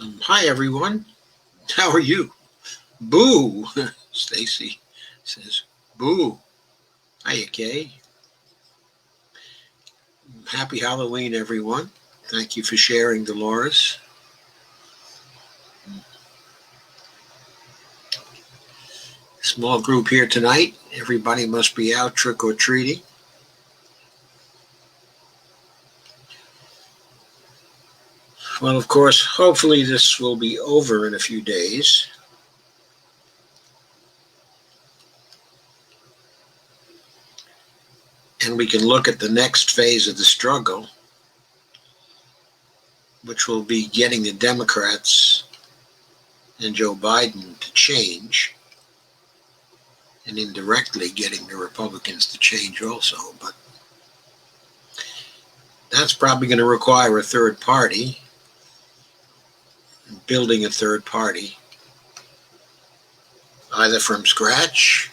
Hi, everyone. How are you? Boo. Stacy says, boo. Hiya, Kay. Happy Halloween, everyone. Thank you for sharing, Dolores. Small group here tonight. Everybody must be out trick-or-treating. Well, of course, hopefully this will be over in a few days. And we can look at the next phase of the struggle, which will be getting the Democrats and Joe Biden to change, and indirectly getting the Republicans to change also. But that's probably going to require a third party, building a third party, either from scratch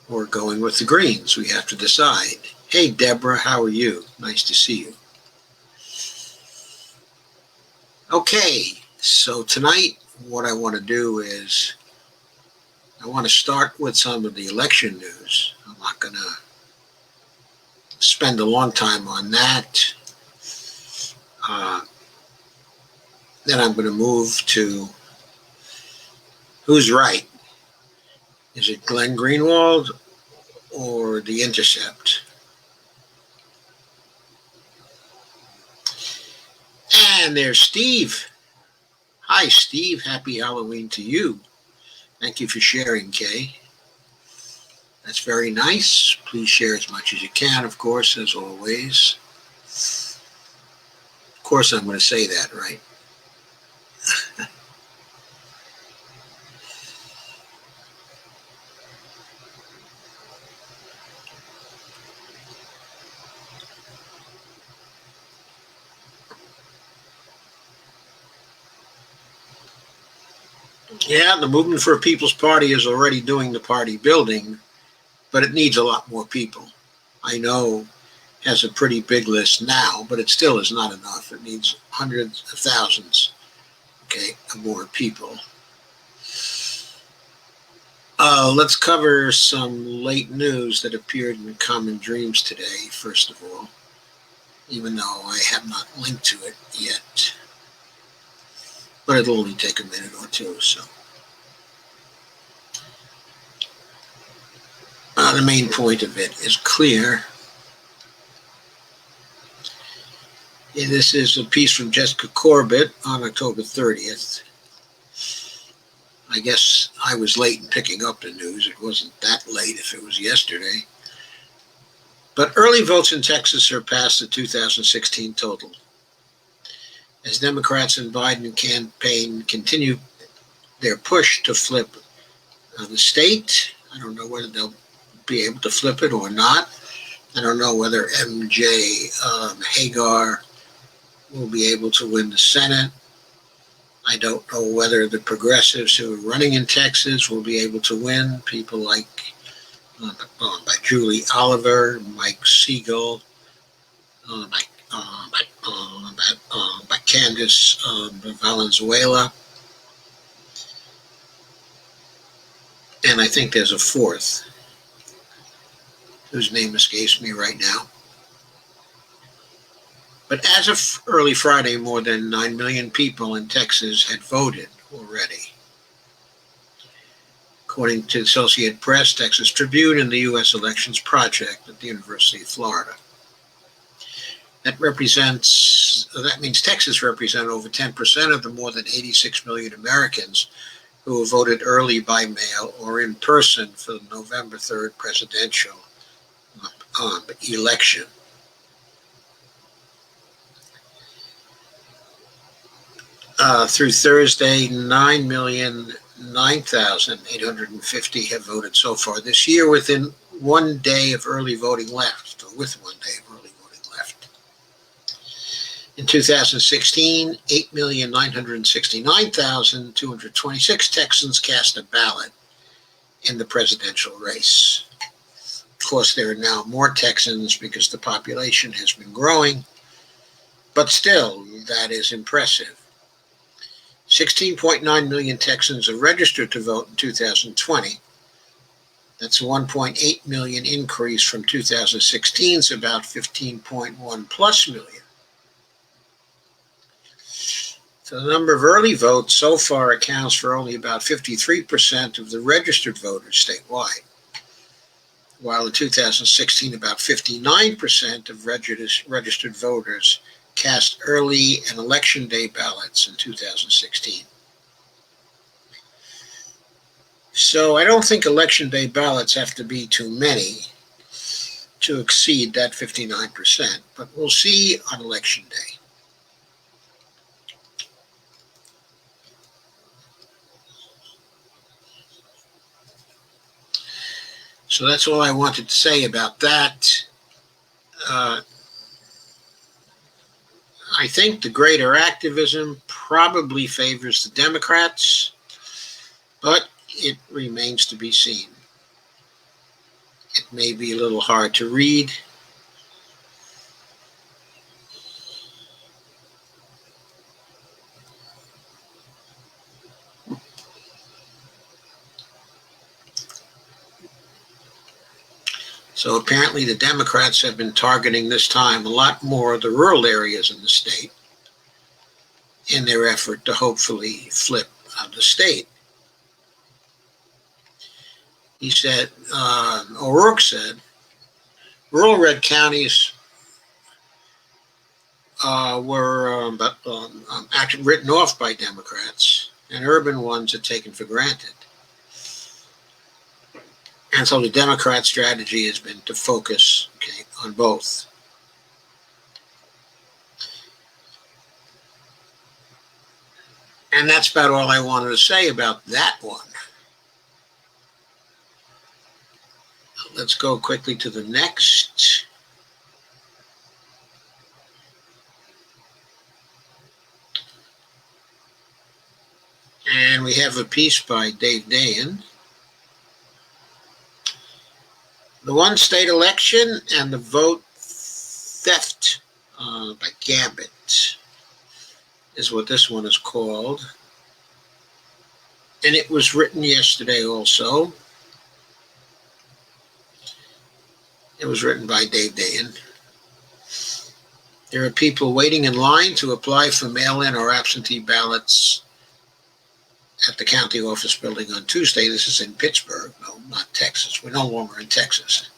or going with the Greens. We have to decide. Hey, Deborah, how are you? Nice to see you. Okay, so tonight what I want to do is I want to start with some of the election news. I'm not going to spend a long time on that. Then I'm going to move to who's right. Is it Glenn Greenwald or the Intercept? And there's Steve. Hi, Steve. Happy Halloween to you. Thank you for sharing, Kay. That's very nice. Please share as much as you can, of course, as always. Of course, I'm going to say that, right? Yeah, the Movement for a People's Party is already doing the party building, but it needs a lot more people. I know it has a pretty big list now, but it still is not enough. It needs hundreds of thousands, of more people. Let's cover some late news that appeared in Common Dreams today, first of all, even though I have not linked to it yet. But it'll only take a minute or two, so. The main point of it is clear. This is a piece from Jessica Corbett on October 30th. I guess I was late in picking up the news. It wasn't that late if it was yesterday. But early votes in Texas surpassed the 2016 total. As Democrats and Biden campaign continue their push to flip the state, I don't know whether they'll be able to flip it or not. I don't know whether MJ Hagar will be able to win the Senate. I don't know whether the progressives who are running in Texas will be able to win. People like by Julie Oliver, Mike Siegel, by Candace Valenzuela. And I think there's a fourth, whose name escapes me right now. But as of early Friday, more than 9 million people in Texas had voted already. According to the Associated Press, Texas Tribune, and the U.S. Elections Project at the University of Florida. That means Texas represents over 10% of the more than 86 million Americans who have voted early by mail or in person for the November 3rd presidential election. Through Thursday, 9,009,850 have voted so far this year, within 1 day of early voting left, or with 1 day of early voting left. In 2016, 8,969,226 Texans cast a ballot in the presidential race. Of course, there are now more Texans because the population has been growing, But still, that is impressive. 16.9 million Texans are registered to vote in 2020. That's a 1.8 million increase from 2016's about 15.1 plus million. So the number of early votes so far accounts for only about 53% of the registered voters statewide, while in 2016 about 59% of registered voters cast early and election day ballots in 2016. So I don't think election day ballots have to be too many to exceed that 59%, but we'll see on election day. So that's all I wanted to say about that. I think the greater activism probably favors the Democrats, but it remains to be seen. It may be a little hard to read. So apparently the Democrats have been targeting this time a lot more of the rural areas in the state in their effort to hopefully flip the state. He said, O'Rourke said, rural red counties were actually written off by Democrats, and urban ones are taken for granted. And so the Democrat strategy has been to focus on both. And that's about all I wanted to say about that one. Let's go quickly to the next. And we have a piece by Dave Dayan. The one state election and the vote theft by Gambit is what this one is called. And it was written yesterday also. It was written by Dave Dayan. There are people waiting in line to apply for mail-in or absentee ballots at the county office building on Tuesday. This is in Pittsburgh, no, not Texas. We're no longer in Texas.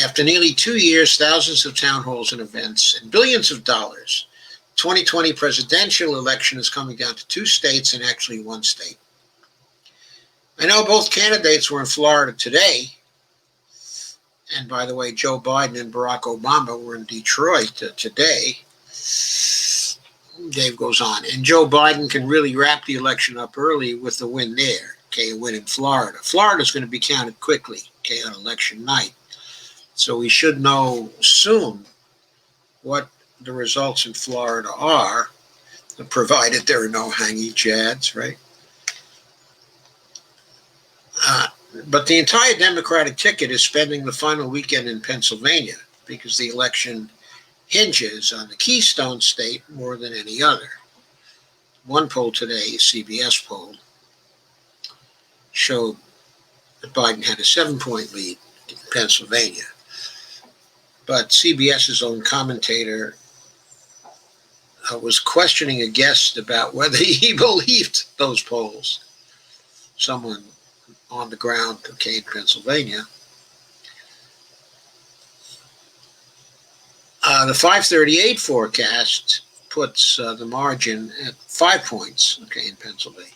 After nearly 2 years, thousands of town halls and events, and billions of dollars, 2020 presidential election is coming down to 2 states and actually 1 state. I know both candidates were in Florida today. And by the way, Joe Biden and Barack Obama were in Detroit today. Dave goes on. And Joe Biden can really wrap the election up early with the win there, a win in Florida. Florida's going to be counted quickly, on election night. So we should know soon what the results in Florida are, provided there are no hanging chads, right? But the entire Democratic ticket is spending the final weekend in Pennsylvania because the election hinges on the Keystone State more than any other. One poll today, a CBS poll, showed that Biden had a 7-point lead in Pennsylvania. But CBS's own commentator was questioning a guest about whether he believed those polls. Someone on the ground, in Pennsylvania. The 538 forecast puts the margin at 5 points, in Pennsylvania,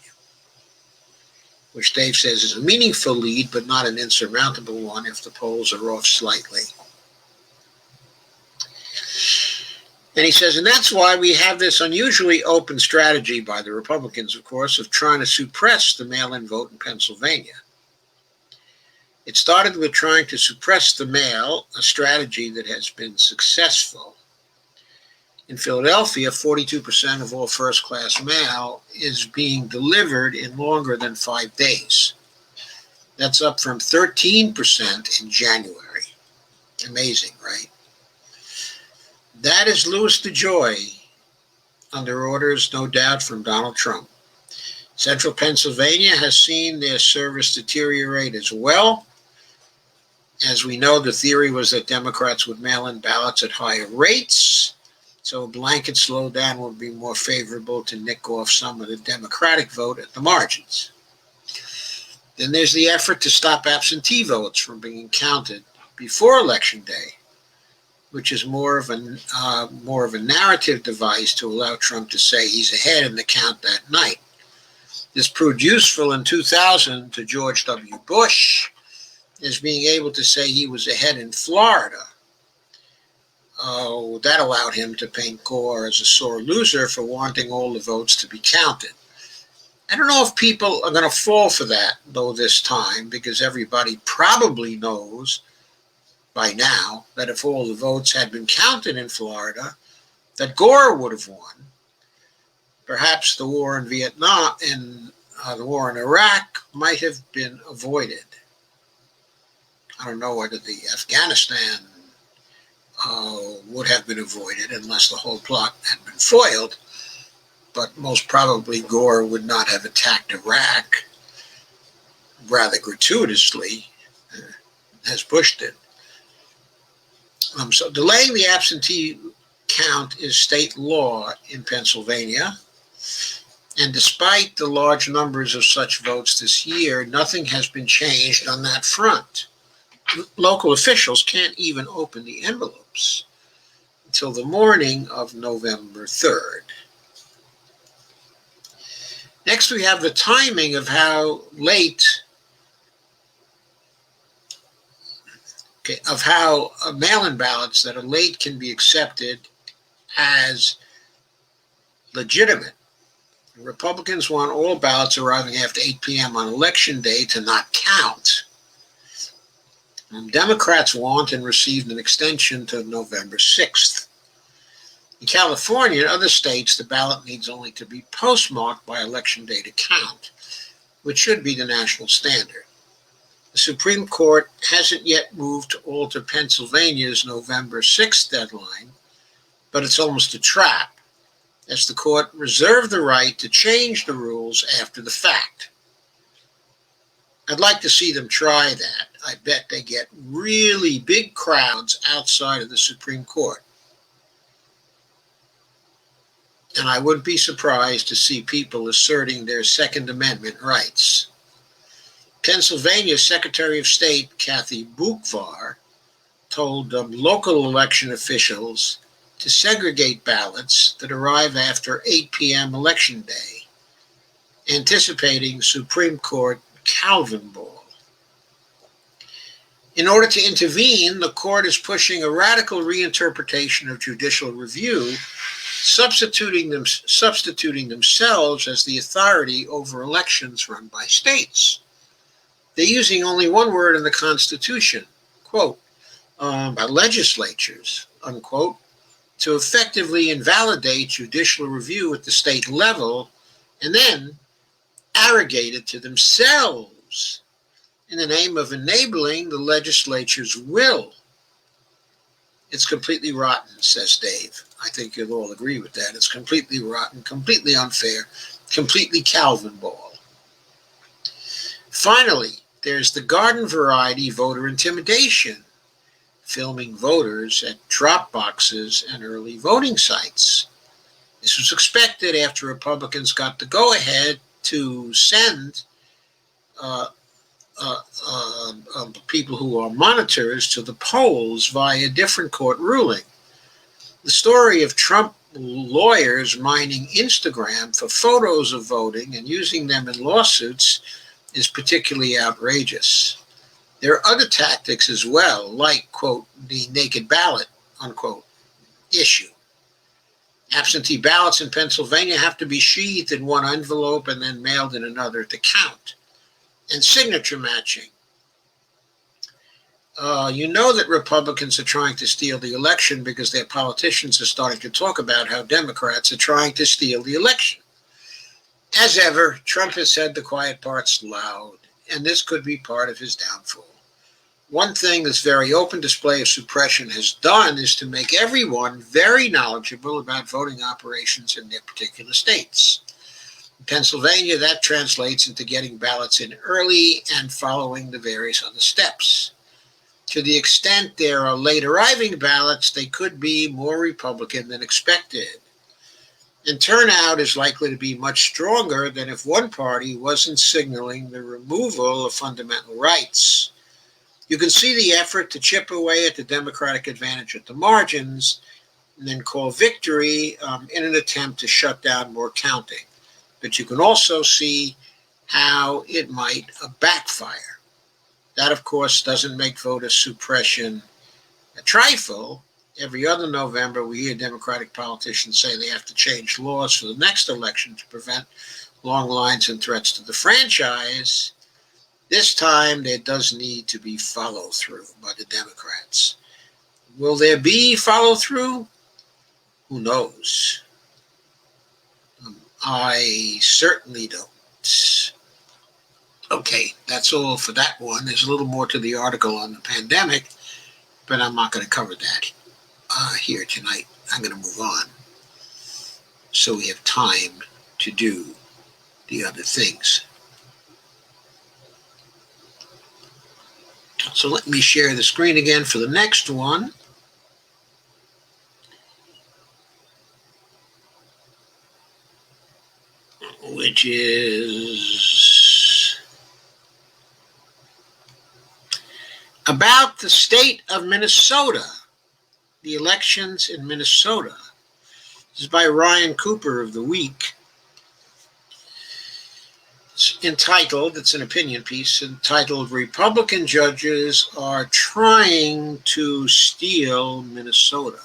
which Dave says is a meaningful lead, but not an insurmountable one if the polls are off slightly. And he says, and that's why we have this unusually open strategy by the Republicans, of course, of trying to suppress the mail-in vote in Pennsylvania. It started with trying to suppress the mail, a strategy that has been successful. In Philadelphia, 42% of all first-class mail is being delivered in longer than 5 days. That's up from 13% in January. Amazing, right? That is Louis DeJoy, under orders, no doubt, from Donald Trump. Central Pennsylvania has seen their service deteriorate as well. As we know, the theory was that Democrats would mail in ballots at higher rates, so a blanket slowdown would be more favorable to nick off some of the Democratic vote at the margins. Then there's the effort to stop absentee votes from being counted before Election Day, which is more of a narrative device to allow Trump to say he's ahead in the count that night. This proved useful in 2000 to George W. Bush, as being able to say he was ahead in Florida. That allowed him to paint Gore as a sore loser for wanting all the votes to be counted. I don't know if people are going to fall for that, though, this time, because everybody probably knows by now that if all the votes had been counted in Florida, that Gore would have won. Perhaps the war in Vietnam and the war in Iraq might have been avoided. I don't know whether the Afghanistan would have been avoided unless the whole plot had been foiled, but most probably Gore would not have attacked Iraq rather gratuitously, as Bush did. So delaying the absentee count is state law in Pennsylvania, and despite the large numbers of such votes this year, nothing has been changed on that front. Local officials can't even open the envelopes until the morning of November 3rd. Next, we have the timing of how mail-in ballots that are late can be accepted as legitimate. Republicans want all ballots arriving after 8 p.m. on Election Day to not count. And Democrats want and received an extension to November 6th. In California and other states, the ballot needs only to be postmarked by Election Day to count, which should be the national standard. The Supreme Court hasn't yet moved to alter Pennsylvania's November 6th deadline, but it's almost a trap, as the court reserved the right to change the rules after the fact. I'd like to see them try that. I bet they get really big crowds outside of the Supreme Court. And I wouldn't be surprised to see people asserting their Second Amendment rights. Pennsylvania Secretary of State Kathy Boockvar told local election officials to segregate ballots that arrive after 8 p.m. Election Day, anticipating Supreme Court Calvin Ball. In order to intervene, the court is pushing a radical reinterpretation of judicial review, substituting themselves as the authority over elections run by states. They're using only one word in the Constitution, quote, by legislatures, unquote, to effectively invalidate judicial review at the state level and then arrogate it to themselves in the name of enabling the legislature's will. It's completely rotten, says Dave. I think you'll all agree with that. It's completely rotten, completely unfair, completely Calvin Ball. Finally, there's the garden variety voter intimidation, filming voters at drop boxes and early voting sites. This was expected after Republicans got the go-ahead to send people who are monitors to the polls via a different court ruling. The story of Trump lawyers mining Instagram for photos of voting and using them in lawsuits is particularly outrageous. There are other tactics as well, like, quote, the naked ballot, unquote, issue. Absentee ballots in Pennsylvania have to be sheathed in one envelope and then mailed in another to count. And signature matching. You know that Republicans are trying to steal the election because their politicians are starting to talk about how Democrats are trying to steal the election. As ever, Trump has said the quiet parts loud, and this could be part of his downfall. One thing this very open display of suppression has done is to make everyone very knowledgeable about voting operations in their particular states. In Pennsylvania, that translates into getting ballots in early and following the various other steps. To the extent there are late arriving ballots, they could be more Republican than expected. And turnout is likely to be much stronger than if one party wasn't signaling the removal of fundamental rights. You can see the effort to chip away at the Democratic advantage at the margins and then call victory in an attempt to shut down more counting. But you can also see how it might backfire. That, of course, doesn't make voter suppression a trifle. Every other November, we hear Democratic politicians say they have to change laws for the next election to prevent long lines and threats to the franchise. This time, there does need to be follow-through by the Democrats. Will there be follow-through? Who knows? I certainly don't. Okay, that's all for that one. There's a little more to the article on the pandemic, but I'm not going to cover that here tonight. I'm going to move on so we have time to do the other things. So let me share the screen again for the next one. Which is about the state of Minnesota, the elections in Minnesota. This is by Ryan Cooper of The Week. It's entitled, it's an opinion piece, entitled, Republican Judges Are Trying to Steal Minnesota.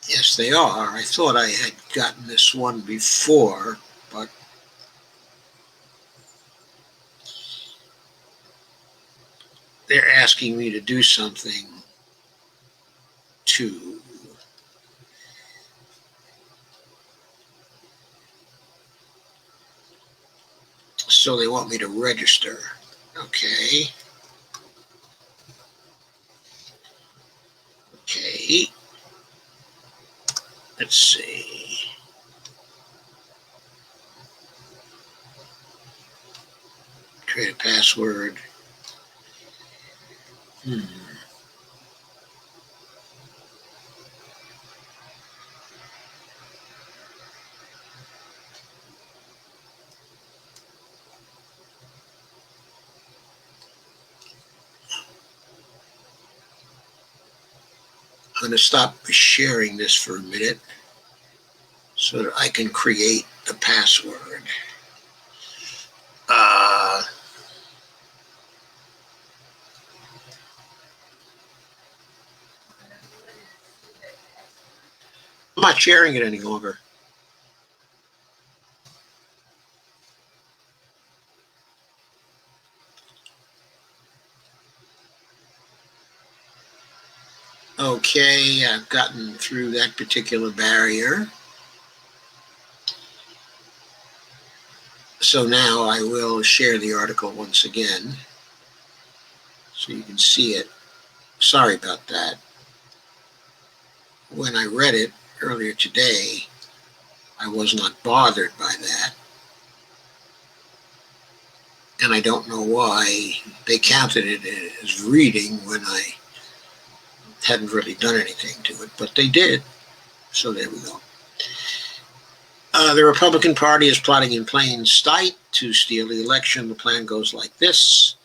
Yes, they are. I thought I had gotten this one before, but they're asking me to do something to so they want me to register. Okay. Let's see. Create a password. I'm going to stop sharing this for a minute so that I can create the password. I'm not sharing it any longer. Okay, I've gotten through that particular barrier. So now I will share the article once again so you can see it. Sorry about that. When I read it earlier today, I was not bothered by that. And I don't know why they counted it as reading when I hadn't really done anything to it, but they did. So there we go. The Republican Party is plotting in plain sight to steal the election. The plan goes like this,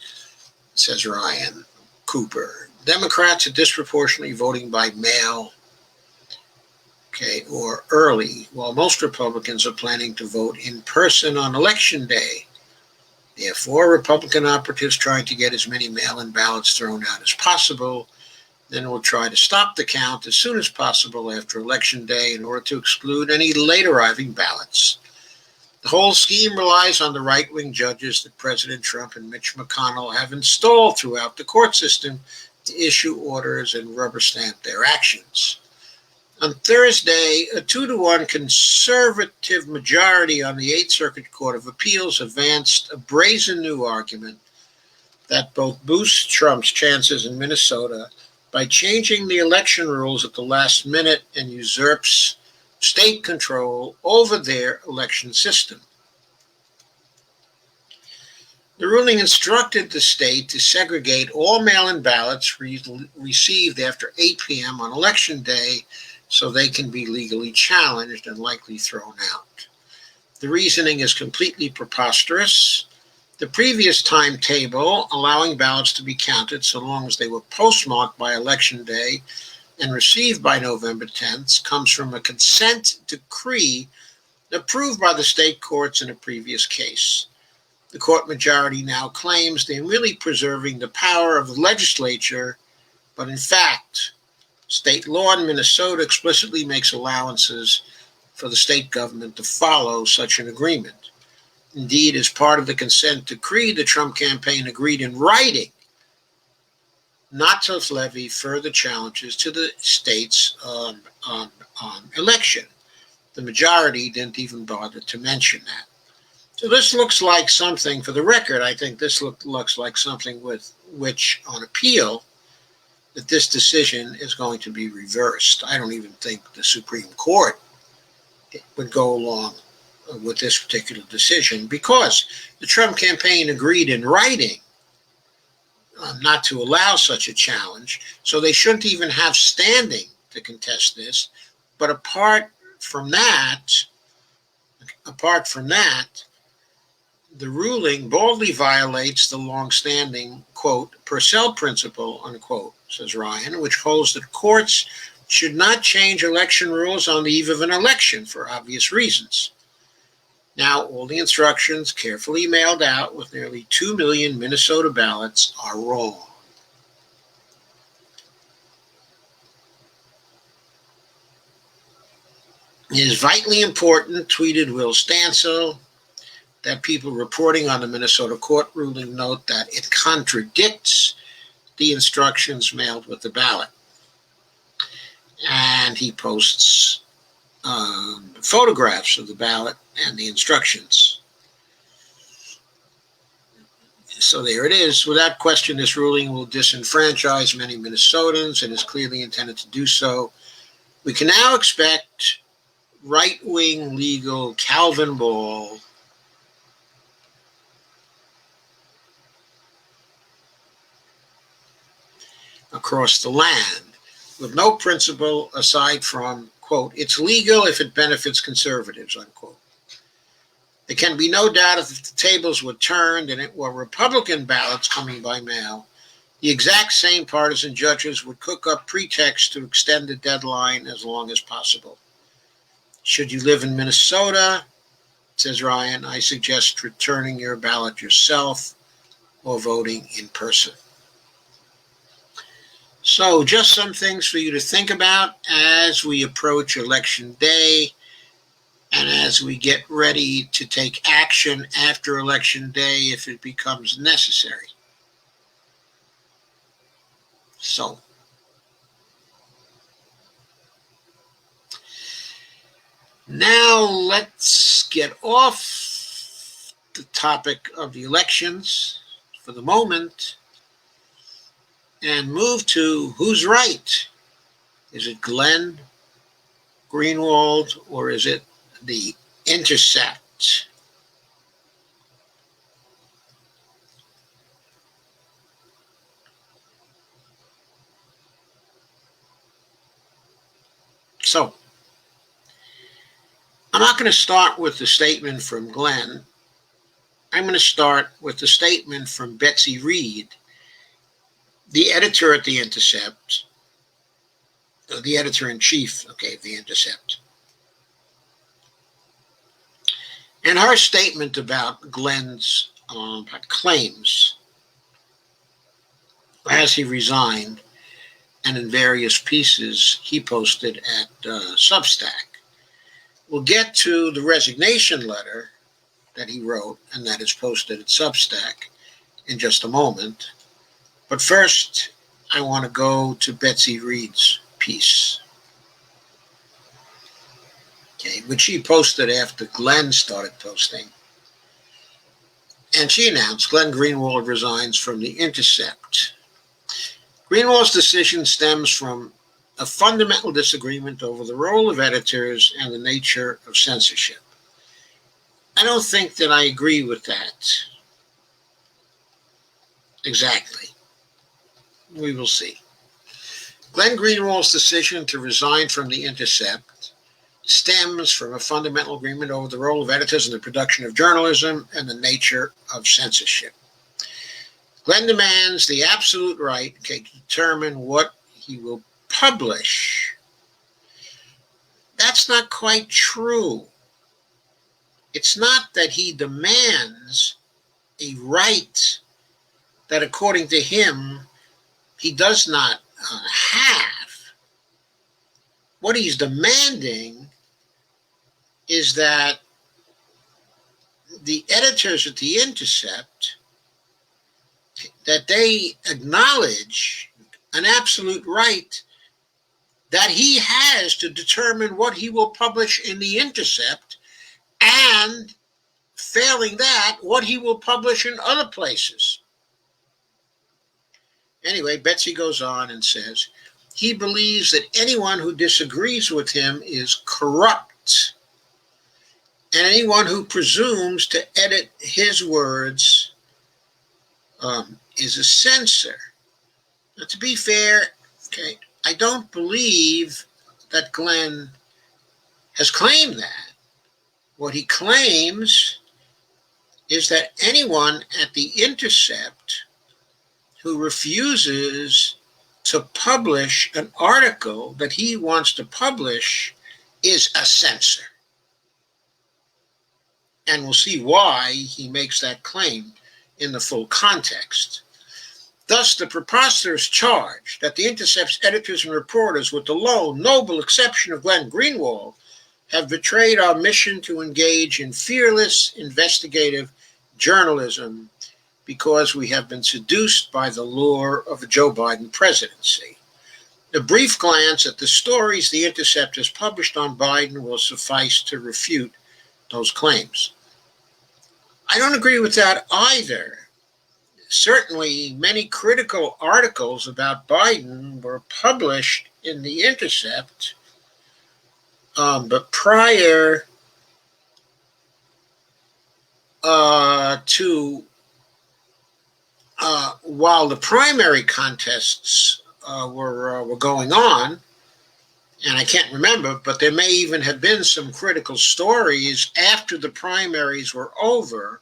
says Ryan Cooper. Democrats are disproportionately voting by mail, or early, while most Republicans are planning to vote in person on Election Day. Therefore, Republican operatives trying to get as many mail-in ballots thrown out as possible, then will try to stop the count as soon as possible after Election Day in order to exclude any late arriving ballots. The whole scheme relies on the right-wing judges that President Trump and Mitch McConnell have installed throughout the court system to issue orders and rubber stamp their actions. On Thursday, a 2-1 conservative majority on the Eighth Circuit Court of Appeals advanced a brazen new argument that both boosts Trump's chances in Minnesota by changing the election rules at the last minute and usurps state control over their election system. The ruling instructed the state to segregate all mail-in ballots received after 8 p.m. on Election Day so they can be legally challenged and likely thrown out. The reasoning is completely preposterous. The previous timetable, allowing ballots to be counted so long as they were postmarked by Election Day and received by November 10th, comes from a consent decree approved by the state courts in a previous case. The court majority now claims they're really preserving the power of the legislature, but in fact, state law in Minnesota explicitly makes allowances for the state government to follow such an agreement. Indeed, as part of the consent decree, the Trump campaign agreed in writing not to levy further challenges to the state's election. The majority didn't even bother to mention that. So this looks like something, for the record, I think this looks like something with which, on appeal, that this decision is going to be reversed. I don't even think the Supreme Court would go along with this particular decision because the Trump campaign agreed in writing not to allow such a challenge, so they shouldn't even have standing to contest this. But apart from that, the ruling boldly violates the long-standing, quote, Purcell principle, unquote, says Ryan, which holds that courts should not change election rules on the eve of an election for obvious reasons. Now, all the instructions carefully mailed out with nearly 2 million Minnesota ballots are wrong. It is vitally important, tweeted Will Stansel, that people reporting on the Minnesota court ruling note that it contradicts the instructions mailed with the ballot. And he posts photographs of the ballot and the instructions. So there it is. Without question, this ruling will disenfranchise many Minnesotans and is clearly intended to do so. We can now expect right-wing legal Calvin Ball across the land with no principle aside from, quote, it's legal if it benefits conservatives, unquote. There can be no doubt if the tables were turned and it were Republican ballots coming by mail, the exact same partisan judges would cook up pretexts to extend the deadline as long as possible. Should you live in Minnesota, says Ryan, I suggest returning your ballot yourself or voting in person. So just some things for you to think about as we approach Election Day and as we get ready to take action after Election Day if it becomes necessary. So, now let's get off the topic of the elections for the moment and move to who's right. Is it Glenn Greenwald or is it the Intercept? So, I'm not going to start with the statement from Glenn. I'm going to start with the statement from Betsy Reed, the editor at The Intercept, the editor-in-chief, of The Intercept. And her statement about Glenn's claims as he resigned and in various pieces he posted at Substack. We'll get to the resignation letter that he wrote and that is posted at Substack in just a moment. But first, I want to go to Betsy Reed's piece. okay, which she posted after Glenn started posting. And she announced Glenn Greenwald resigns from The Intercept. Greenwald's decision stems from a fundamental disagreement over the role of editors and the nature of censorship. I don't think that I agree with that. Exactly. We will see. Glenn Greenwald's decision to resign from The Intercept stems from a fundamental agreement over the role of editors in the production of journalism and the nature of censorship. Glenn demands the absolute right to determine what he will publish. That's not quite true. It's not that he demands a right that, according to him, he does not have. What he's demanding is that the editors at The Intercept, that they acknowledge an absolute right that he has to determine what he will publish in The Intercept, and failing that, what he will publish in other places. Anyway, Betsy goes on and says, he believes that anyone who disagrees with him is corrupt, and anyone who presumes to edit his words is a censor. Now, to be fair, okay, I don't believe that Glenn has claimed that. What he claims is that anyone at The Intercept who refuses to publish an article that he wants to publish is a censor. And we'll see why he makes that claim in the full context. Thus, the preposterous charge that The Intercept's editors and reporters, with the lone, noble exception of Glenn Greenwald, have betrayed our mission to engage in fearless investigative journalism because we have been seduced by the lure of a Joe Biden presidency. A brief glance at the stories The Intercept has published on Biden will suffice to refute those claims. I don't agree with that either. Certainly, many critical articles about Biden were published in The Intercept, but prior to, while the primary contests were going on, and I can't remember, but there may even have been some critical stories after the primaries were over,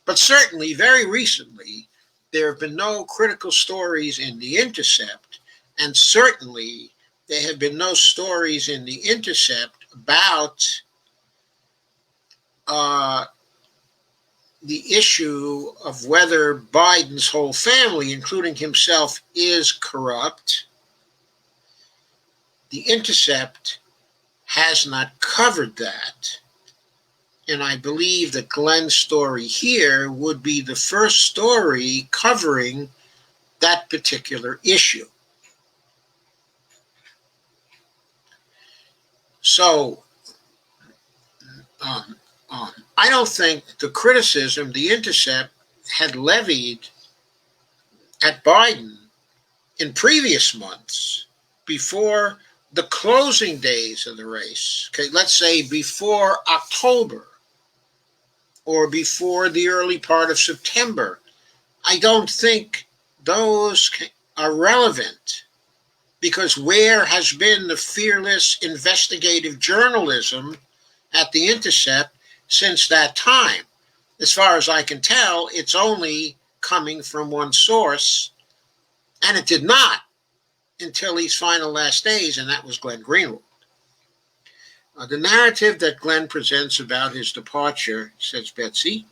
but certainly very recently, there have been no critical stories in The Intercept, and certainly there have been no stories in The Intercept about the issue of whether Biden's whole family, including himself, is corrupt. The Intercept has not covered that. And I believe that Glenn's story here would be the first story covering that particular issue. So, I don't think the criticism The Intercept had levied at Biden in previous months, before the closing days of the race, okay, let's say before October, or before the early part of September, I don't think those are relevant, because where has been the fearless investigative journalism at The Intercept since that time? As far as I can tell, it's only coming from one source, and it did not until these final last days, and that was Glenn Greenwald. The narrative that Glenn presents about his departure, says Betsy,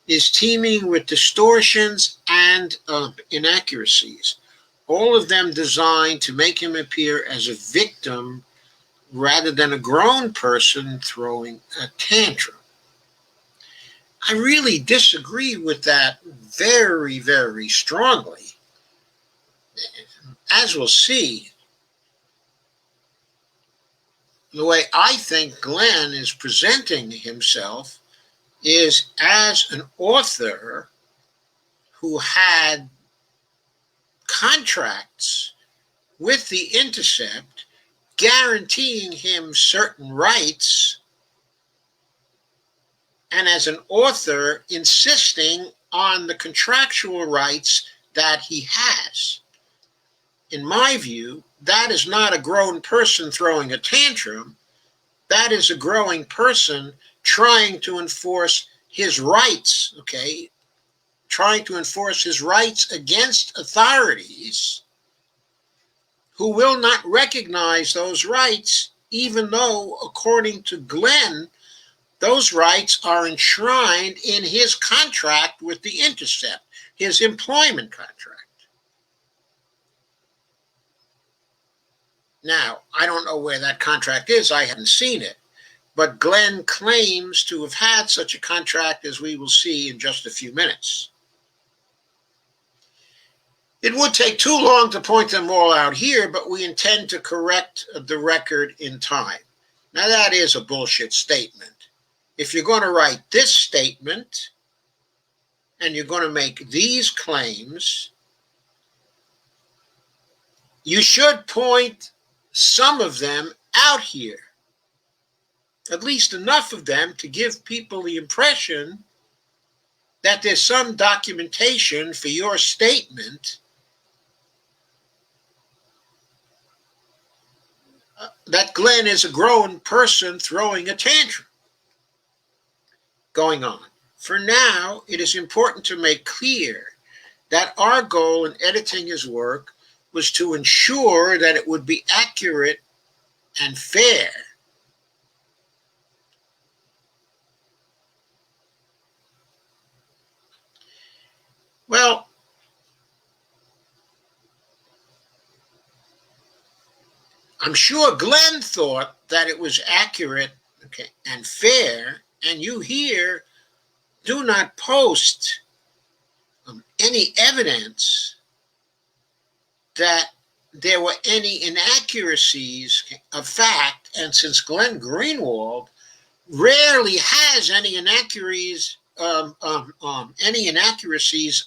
is teeming with distortions and inaccuracies, all of them designed to make him appear as a victim rather than a grown person throwing a tantrum. I really disagree with that very, very strongly. As we'll see, the way I think Glenn is presenting himself is as an author who had contracts with the Intercept guaranteeing him certain rights, and as an author insisting on the contractual rights that he has. In my view, that is not a grown person throwing a tantrum. That is a growing person trying to enforce his rights, okay? Trying to enforce his rights against authorities who will not recognize those rights, even though, according to Glenn, those rights are enshrined in his contract with the Intercept, his employment contract. Now, I don't know where that contract is. I haven't seen it. But Glenn claims to have had such a contract, as we will see in just a few minutes. It would take too long to point them all out here, but we intend to correct the record in time. Now, that is a bullshit statement. If you're going to write this statement and you're going to make these claims, you should point some of them out here, at least enough of them to give people the impression that there's some documentation for your statement that Glenn is a grown person throwing a tantrum going on. For now, it is important to make clear that our goal in editing his work was to ensure that it would be accurate and fair. Well, I'm sure Glenn thought that it was accurate, okay, and fair, and you here do not post any evidence that there were any inaccuracies of fact, and since Glenn Greenwald rarely has any inaccuracies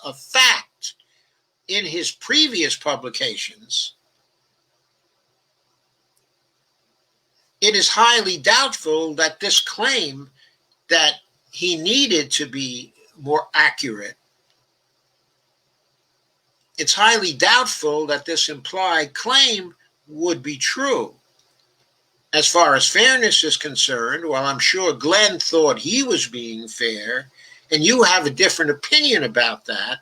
of fact in his previous publications, it is highly doubtful that this claim that he needed to be more accurate, it's highly doubtful that this implied claim would be true. As far as fairness is concerned, while I'm sure Glenn thought he was being fair, and you have a different opinion about that,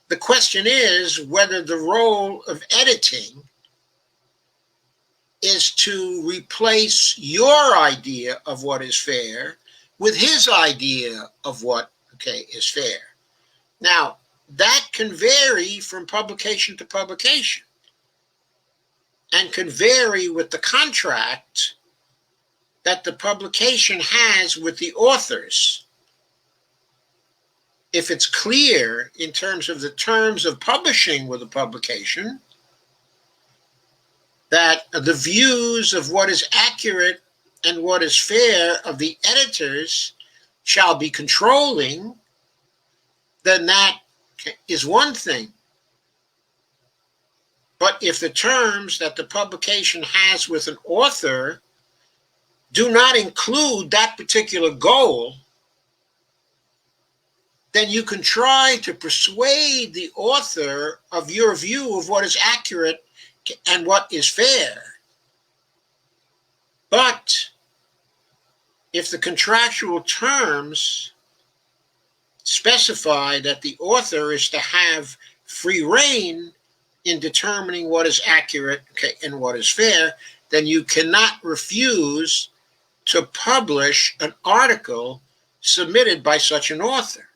the question is whether the role of editing is to replace your idea of what is fair with his idea of what, okay, is fair. Now, that can vary from publication to publication and can vary with the contract that the publication has with the authors. If it's clear in terms of the terms of publishing with a publication that the views of what is accurate and what is fair of the editors shall be controlling, then that is one thing. But if the terms that the publication has with an author do not include that particular goal, then you can try to persuade the author of your view of what is accurate and what is fair. But if the contractual terms specify that the author is to have free rein in determining what is accurate, okay, and what is fair, then you cannot refuse to publish an article submitted by such an author.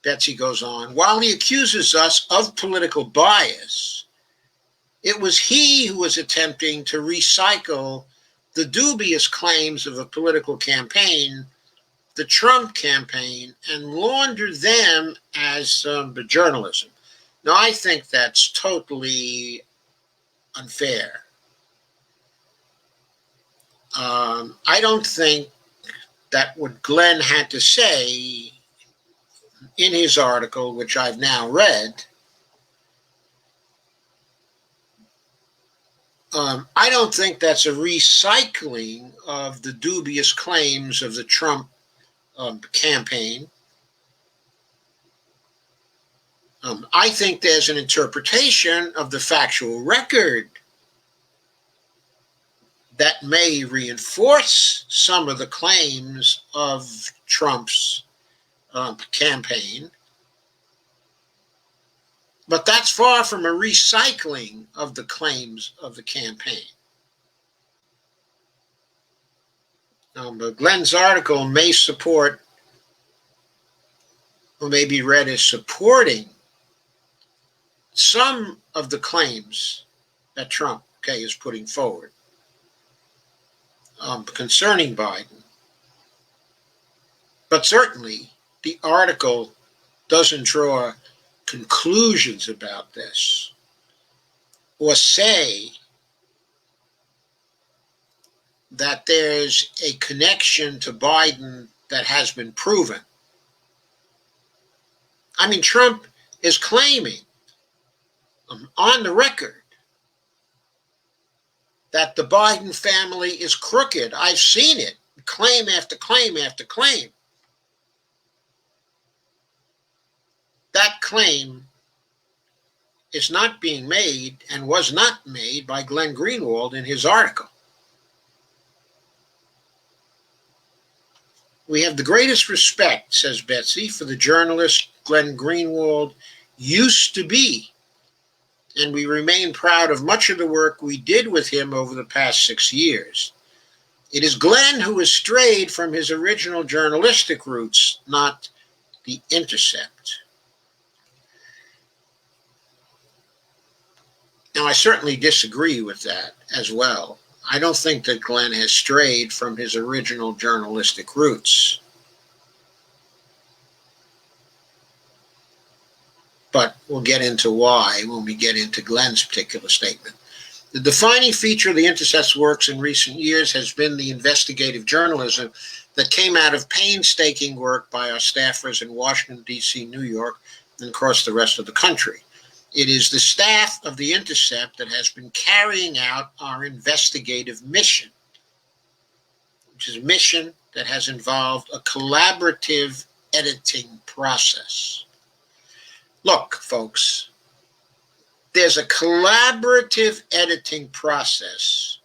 Betsy goes on, while he accuses us of political bias, it was he who was attempting to recycle the dubious claims of a political campaign, the Trump campaign, and launder them as journalism. Now, I think that's totally unfair. I don't think that what Glenn had to say in his article, which I've now read, I don't think that's a recycling of the dubious claims of the Trump campaign. I think there's an interpretation of the factual record that may reinforce some of the claims of Trump's campaign, but that's far from a recycling of the claims of the campaign. But Glenn's article may support, or may be read as supporting, some of the claims that Trump, is putting forward concerning Biden. But certainly, the article doesn't draw conclusions about this or say that there's a connection to Biden that has been proven. I mean, Trump is claiming on the record that the Biden family is crooked. I've seen it, claim after claim after claim. That claim is not being made and was not made by Glenn Greenwald in his article. We have the greatest respect, says Betsy, for the journalist Glenn Greenwald used to be, and we remain proud of much of the work we did with him over the past 6 years. It is Glenn who has strayed from his original journalistic roots, not the Intercept. Now, I certainly disagree with that as well. I don't think that Glenn has strayed from his original journalistic roots. But we'll get into why when we get into Glenn's particular statement. The defining feature of the Intercept's works in recent years has been the investigative journalism that came out of painstaking work by our staffers in Washington, D.C., New York, and across the rest of the country. It is the staff of the Intercept that has been carrying out our investigative mission, which is a mission that has involved a collaborative editing process. Look, folks, there's a collaborative editing process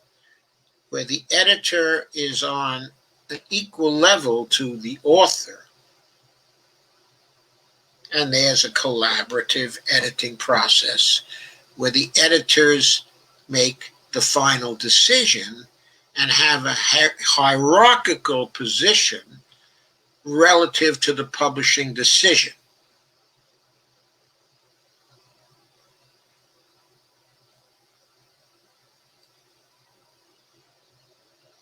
where the editor is on an equal level to the author. And there's a collaborative editing process where the editors make the final decision and have a hierarchical position relative to the publishing decision.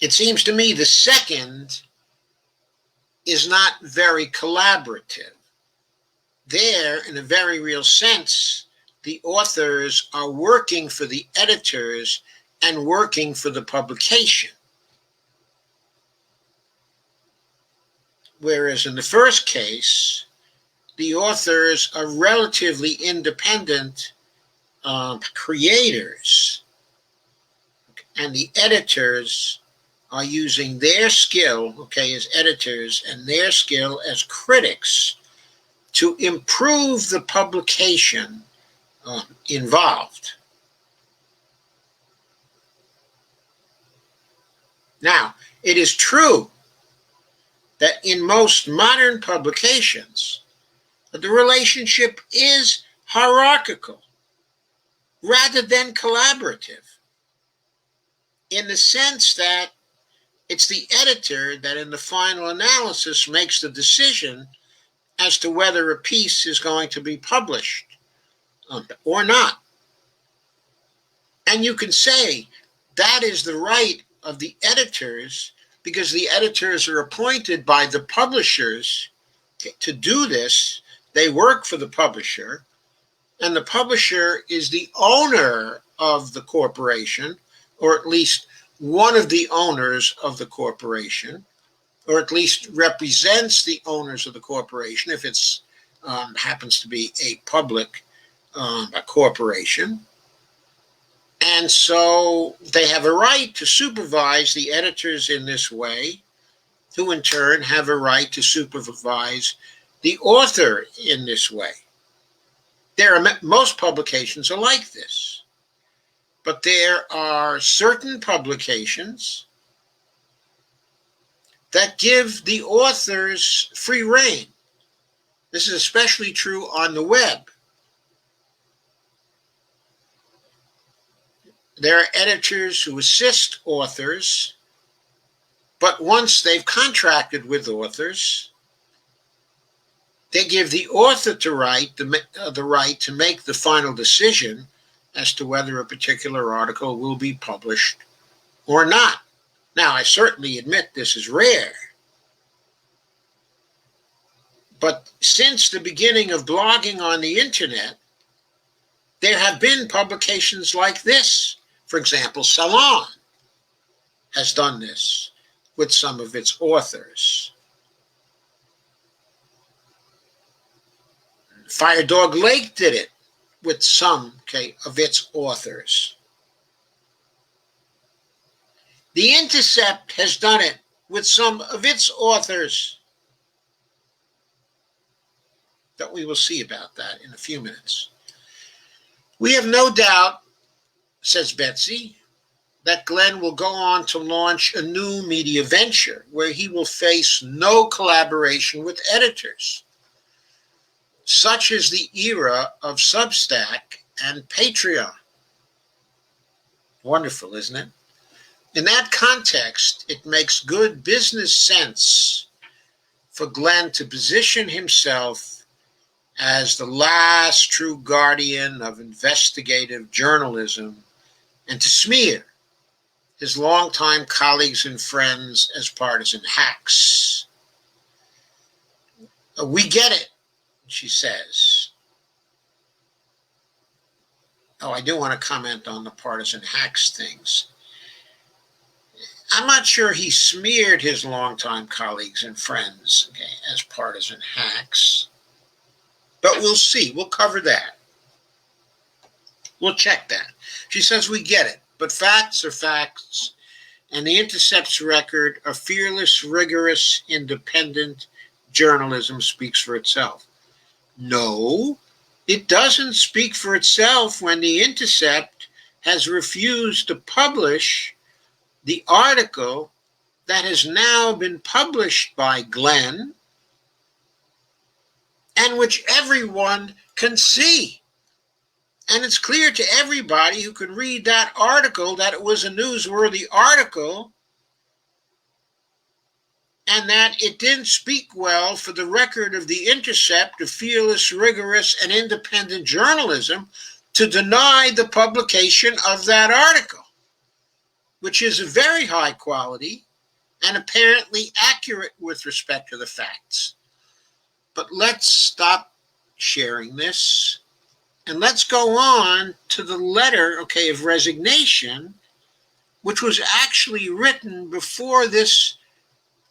It seems to me the second is not very collaborative. There, in a very real sense, the authors are working for the editors and working for the publication. Whereas in the first case, the authors are relatively independent creators, and the editors are using their skill, as editors, and their skill as critics to improve the publication involved. Now, it is true that in most modern publications, the relationship is hierarchical rather than collaborative, in the sense that it's the editor that in the final analysis makes the decision as to whether a piece is going to be published or not. And you can say that is the right of the editors because the editors are appointed by the publishers to do this. They work for the publisher, and the publisher is the owner of the corporation, or at least one of the owners of the corporation, or at least represents the owners of the corporation, if it's happens to be a public a corporation. And so they have a right to supervise the editors in this way, who in turn have a right to supervise the author in this way. Most publications are like this, but there are certain publications that give the authors free rein. This is especially true on the web. There are editors who assist authors, but once they've contracted with authors, they give the author the right to make the final decision as to whether a particular article will be published or not. Now, I certainly admit this is rare, but since the beginning of blogging on the internet, there have been publications like this. For example, Salon has done this with some of its authors. Fire Dog Lake did it with some of its authors. The Intercept has done it with some of its authors. But we will see about that in a few minutes. We have no doubt, says Betsy, that Glenn will go on to launch a new media venture where he will face no collaboration with editors. Such is the era of Substack and Patreon. Wonderful, isn't it? In that context, it makes good business sense for Glenn to position himself as the last true guardian of investigative journalism and to smear his longtime colleagues and friends as partisan hacks. We get it, she says. Oh, I do want to comment on the partisan hacks things. I'm not sure he smeared his longtime colleagues and friends as partisan hacks, but we'll see. We'll cover that. We'll check that. She says we get it, but facts are facts, and the Intercept's record of fearless, rigorous, independent journalism speaks for itself. No, it doesn't speak for itself when the Intercept has refused to publish the article that has now been published by Glenn and which everyone can see. And it's clear to everybody who can read that article that it was a newsworthy article and that it didn't speak well for the record of the Intercept of fearless, rigorous, and independent journalism to deny the publication of that article, which is of very high quality and apparently accurate with respect to the facts. But let's stop sharing this and let's go on to the letter, of resignation, which was actually written before this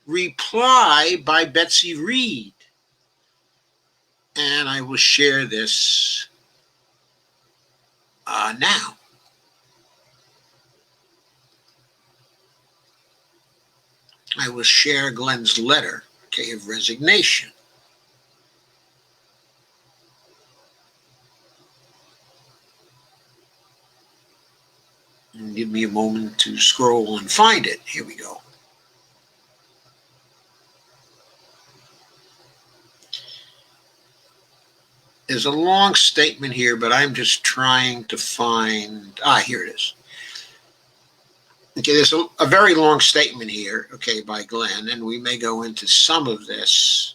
reply by Betsy Reed. And I will share this now. I will share Glenn's letter, of resignation. And give me a moment to scroll and find it. Here we go. There's a long statement here, but I'm just trying to find, here it is. There's a very long statement here, by Glenn, and we may go into some of this,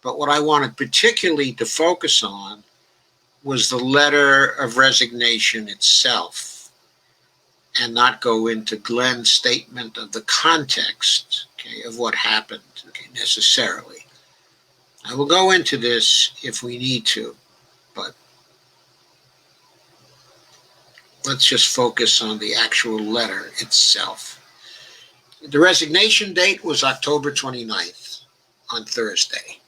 but what I wanted particularly to focus on was the letter of resignation itself, and not go into Glenn's statement of the context, of what happened, necessarily. I will go into this if we need to, but let's just focus on the actual letter itself. The resignation date was October 29th, on Thursday.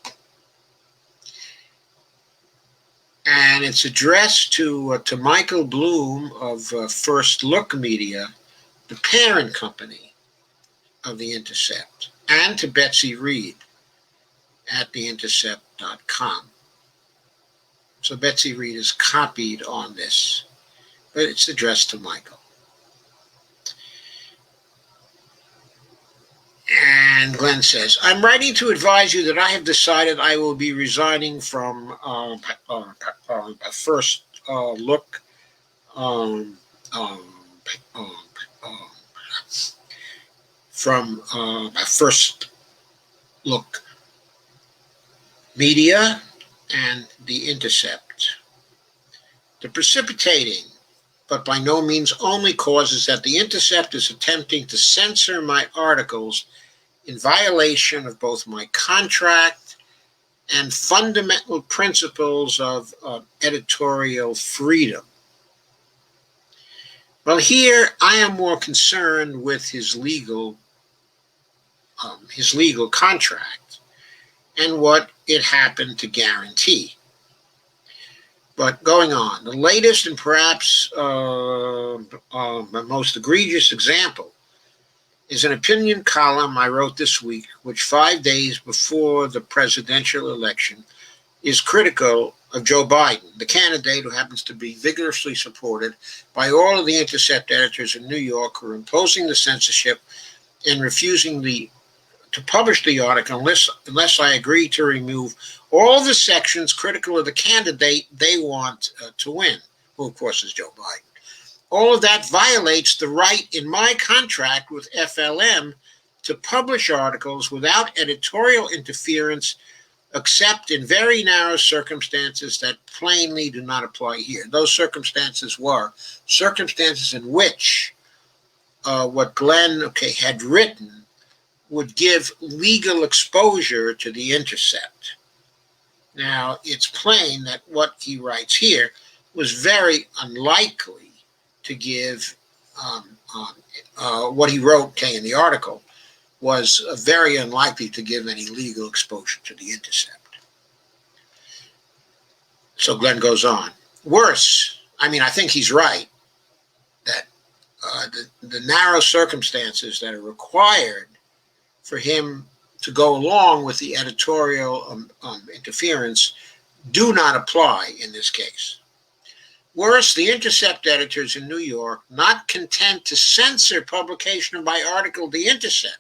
And it's addressed to Michael Bloom of First Look Media, the parent company of The Intercept, and to Betsy Reed at theintercept.com. So Betsy Reed is copied on this, but it's addressed to Michael. And Glenn says, I'm writing to advise you that I have decided I will be resigning from First Look from First Look Media and The Intercept. The precipitating, but by no means only, cause is that The Intercept is attempting to censor my articles in violation of both my contract and fundamental principles of editorial freedom. Well, here I am more concerned with his legal contract and what it happened to guarantee. But going on, the latest and perhaps most egregious example is an opinion column I wrote this week, which 5 days before the presidential election is critical of Joe Biden, the candidate who happens to be vigorously supported by all of the Intercept editors in New York who are imposing the censorship and refusing to publish the article unless I agree to remove all the sections critical of the candidate they want to win, who of course is Joe Biden. All of that violates the right in my contract with FLM to publish articles without editorial interference, except in very narrow circumstances that plainly do not apply here. Those circumstances were circumstances in which what Glenn had written would give legal exposure to The Intercept. Now, it's plain that what he writes here was very unlikely to give, what he wrote, in the article, was very unlikely to give any legal exposure to The Intercept. So Glenn goes on. Worse, I think he's right, that the narrow circumstances that are required for him to go along with the editorial interference do not apply in this case. Worse, the Intercept editors in New York, not content to censor publication of my article, The Intercept,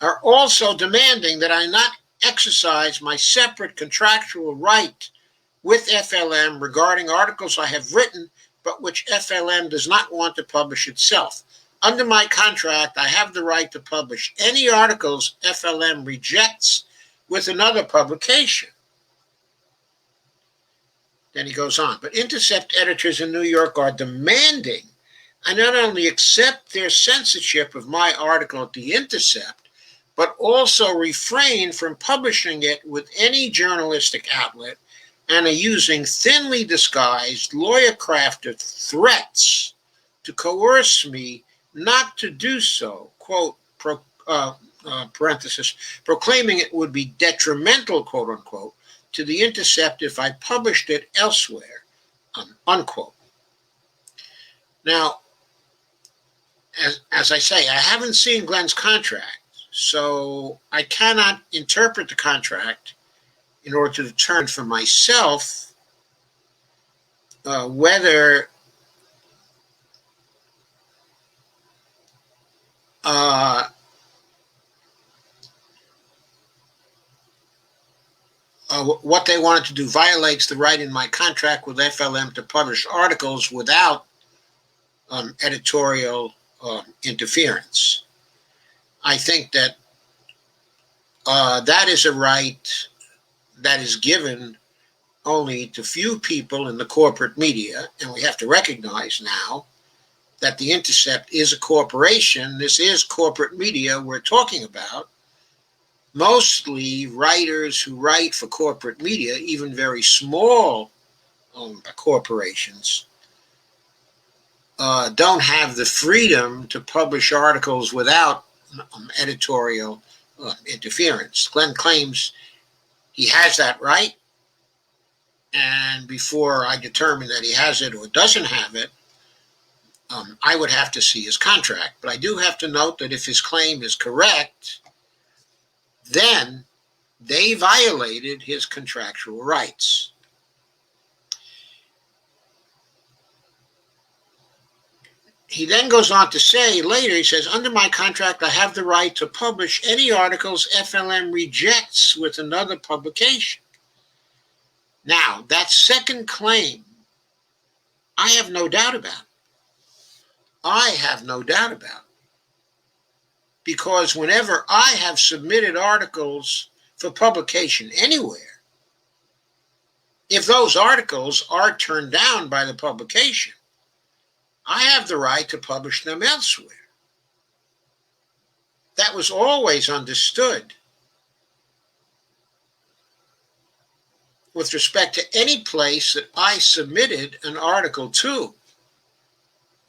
are also demanding that I not exercise my separate contractual right with FLM regarding articles I have written, but which FLM does not want to publish itself. Under my contract, I have the right to publish any articles FLM rejects with another publication. Then he goes on, but Intercept editors in New York are demanding I not only accept their censorship of my article at The Intercept, but also refrain from publishing it with any journalistic outlet and are using thinly disguised, lawyer-crafted threats to coerce me not to do so, quote, parenthesis, proclaiming it would be detrimental, quote unquote, to The Intercept if I published it elsewhere, unquote. Now, as I say, I haven't seen Glenn's contract, so I cannot interpret the contract in order to determine for myself whether what they wanted to do violates the right in my contract with FLM to publish articles without editorial interference. I think that that is a right that is given only to few people in the corporate media, and we have to recognize now that The Intercept is a corporation. This is corporate media we're talking about. Mostly writers who write for corporate media, even very small corporations, don't have the freedom to publish articles without editorial interference. Glenn claims he has that right, and before I determine that he has it or doesn't have it, I would have to see his contract. But I do have to note that if his claim is correct, then they violated his contractual rights. He then goes on to say later, he says, under my contract, I have the right to publish any articles FLM rejects with another publication. Now, that second claim, I have no doubt about. I have no doubt about. Because whenever I have submitted articles for publication anywhere, if those articles are turned down by the publication, I have the right to publish them elsewhere. That was always understood with respect to any place that I submitted an article to.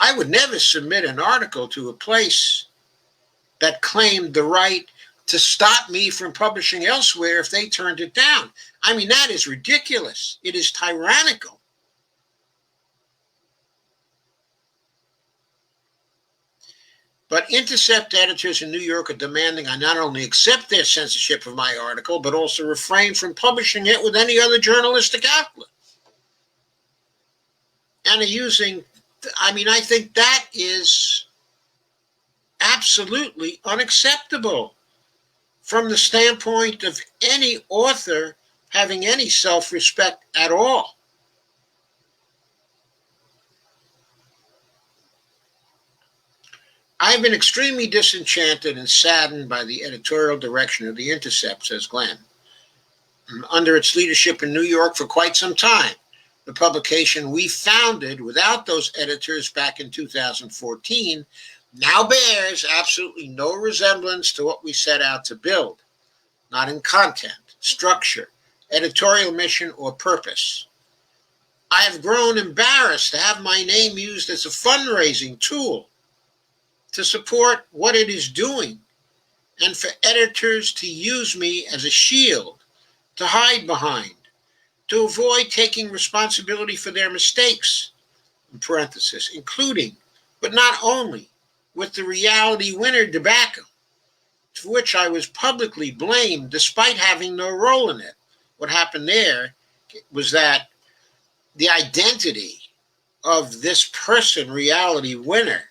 I would never submit an article to a place that claimed the right to stop me from publishing elsewhere if they turned it down. I mean, that is ridiculous. It is tyrannical. But Intercept editors in New York are demanding I not only accept their censorship of my article, but also refrain from publishing it with any other journalistic outlet. And are using, I think that is absolutely unacceptable from the standpoint of any author having any self-respect at all. I've been extremely disenchanted and saddened by the editorial direction of The Intercept, says Glenn. Under its leadership in New York for quite some time, the publication we founded without those editors back in 2014 now bears absolutely no resemblance to what we set out to build, not in content, structure, editorial mission, or purpose. I have grown embarrassed to have my name used as a fundraising tool to support what it is doing, and for editors to use me as a shield to hide behind, to avoid taking responsibility for their mistakes, in parenthesis, including, but not only, with the Reality Winner debacle, for which I was publicly blamed despite having no role in it. What happened there was that the identity of this person, Reality Winner,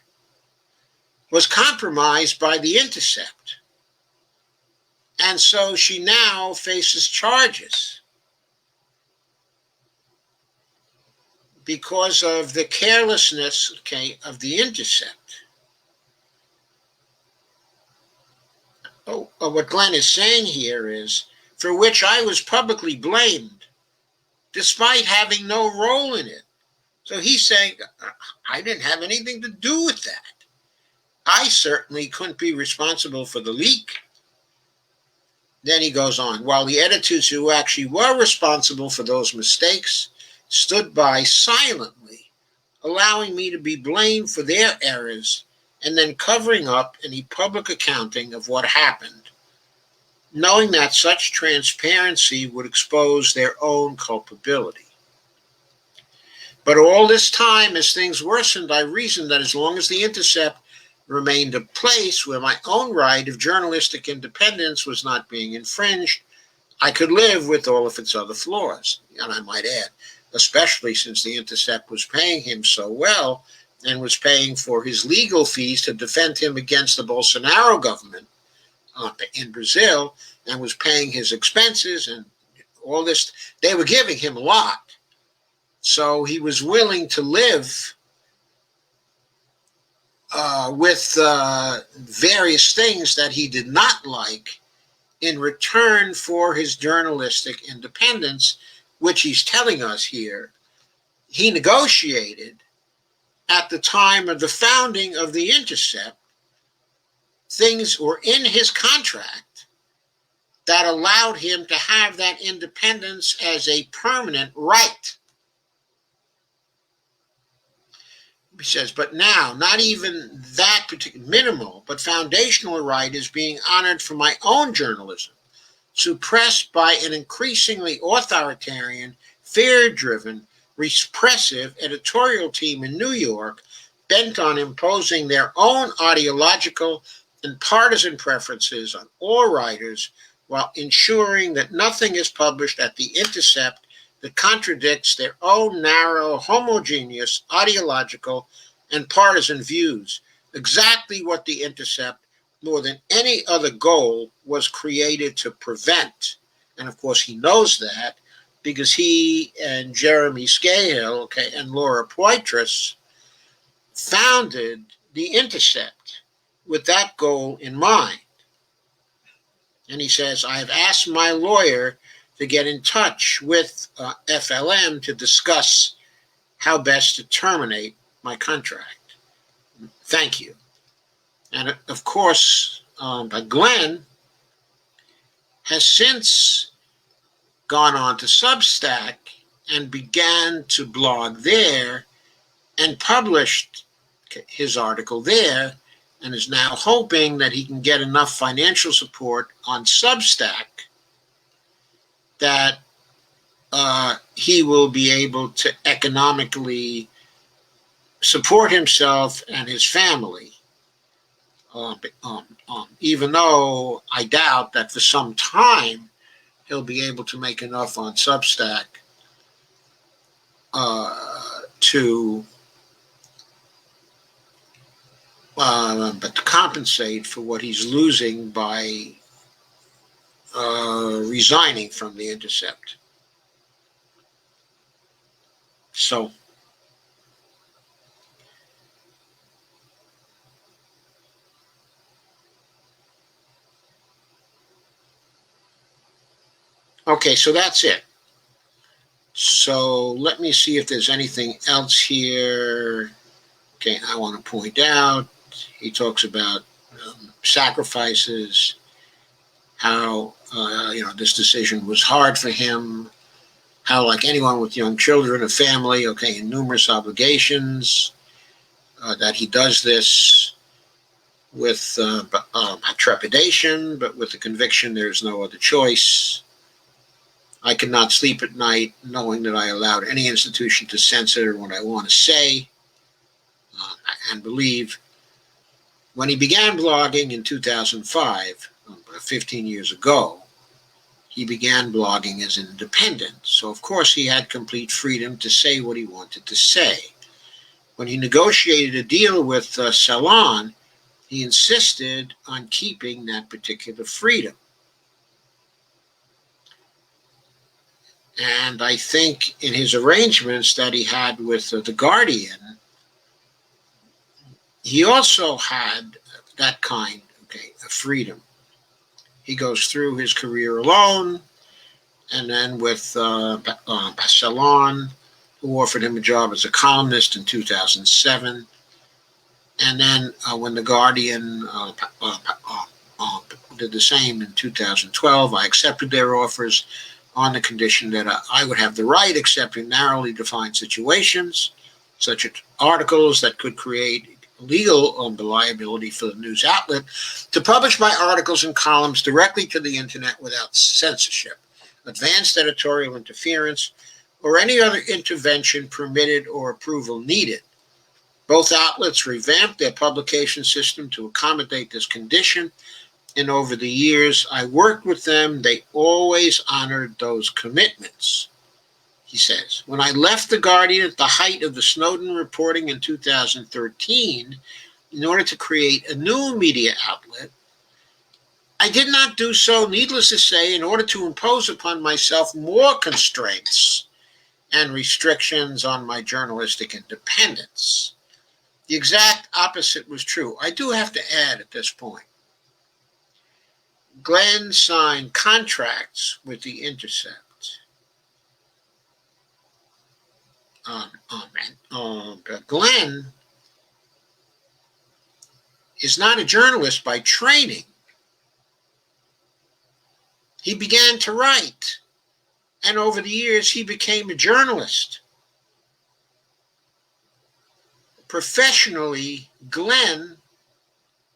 was compromised by The Intercept. And so she now faces charges because of the carelessness, of The Intercept. What Glenn is saying here is, for which I was publicly blamed, despite having no role in it. So he's saying, I didn't have anything to do with that. I certainly couldn't be responsible for the leak. Then he goes on, while the editors who actually were responsible for those mistakes stood by silently, allowing me to be blamed for their errors and then covering up any public accounting of what happened, knowing that such transparency would expose their own culpability. But all this time, as things worsened, I reasoned that as long as The Intercept remained a place where my own right of journalistic independence was not being infringed, I could live with all of its other flaws. And I might add, especially since The Intercept was paying him so well and was paying for his legal fees to defend him against the Bolsonaro government in Brazil, and was paying his expenses and all this. They were giving him a lot. So he was willing to live with various things that he did not like in return for his journalistic independence, which he's telling us here he negotiated at the time of the founding of The Intercept. Things were in his contract that allowed him to have that independence as a permanent right. He says, but now, not even that particular minimal, but foundational right is being honored for my own journalism, suppressed by an increasingly authoritarian, fear-driven, repressive editorial team in New York bent on imposing their own ideological and partisan preferences on all writers while ensuring that nothing is published at the Intercept that contradicts their own narrow, homogeneous, ideological, and partisan views. Exactly what the Intercept, more than any other goal, was created to prevent. And of course, he knows that because he and Jeremy Scahill, okay, and Laura Poitras founded the Intercept with that goal in mind. And he says, I have asked my lawyer to get in touch with FLM to discuss how best to terminate my contract. Thank you. And of course, Glenn has since gone on to Substack and began to blog there and published his article there and is now hoping that he can get enough financial support on Substack that he will be able to economically support himself and his family. Even though I doubt that for some time he'll be able to make enough on Substack to but to compensate for what he's losing by resigning from the Intercept. So, okay, so that's it. So let me see if there's anything else here. Okay, I want to point out, he talks about sacrifices, how this decision was hard for him, how like anyone with young children, a family, okay, and numerous obligations, that he does this with trepidation, but with the conviction there's no other choice. I could not sleep at night knowing that I allowed any institution to censor what I want to say and believe. When he began blogging in 2005, 15 years ago, he began blogging as an independent. So, of course, he had complete freedom to say what he wanted to say. When he negotiated a deal with Salon, he insisted on keeping that particular freedom. And I think in his arrangements that he had with The Guardian, he also had that kind of freedom. He goes through his career alone, and then with Salon, who offered him a job as a columnist in 2007. And then when The Guardian did the same in 2012, I accepted their offers on the condition that I would have the right, except in narrowly defined situations, such as articles that could create legal liability for the news outlet, to publish my articles and columns directly to the internet without censorship, advanced editorial interference, or any other intervention permitted or approval needed. Both outlets revamped their publication system to accommodate this condition, and over the years I worked with them, they always honored those commitments. He says, when I left The Guardian at the height of the Snowden reporting in 2013, in order to create a new media outlet, I did not do so, needless to say, in order to impose upon myself more constraints and restrictions on my journalistic independence. The exact opposite was true. I do have to add at this point, Glenn signed contracts with the Intercept. Glenn is not a journalist by training. He began to write, and over the years he became a journalist. professionally, Glenn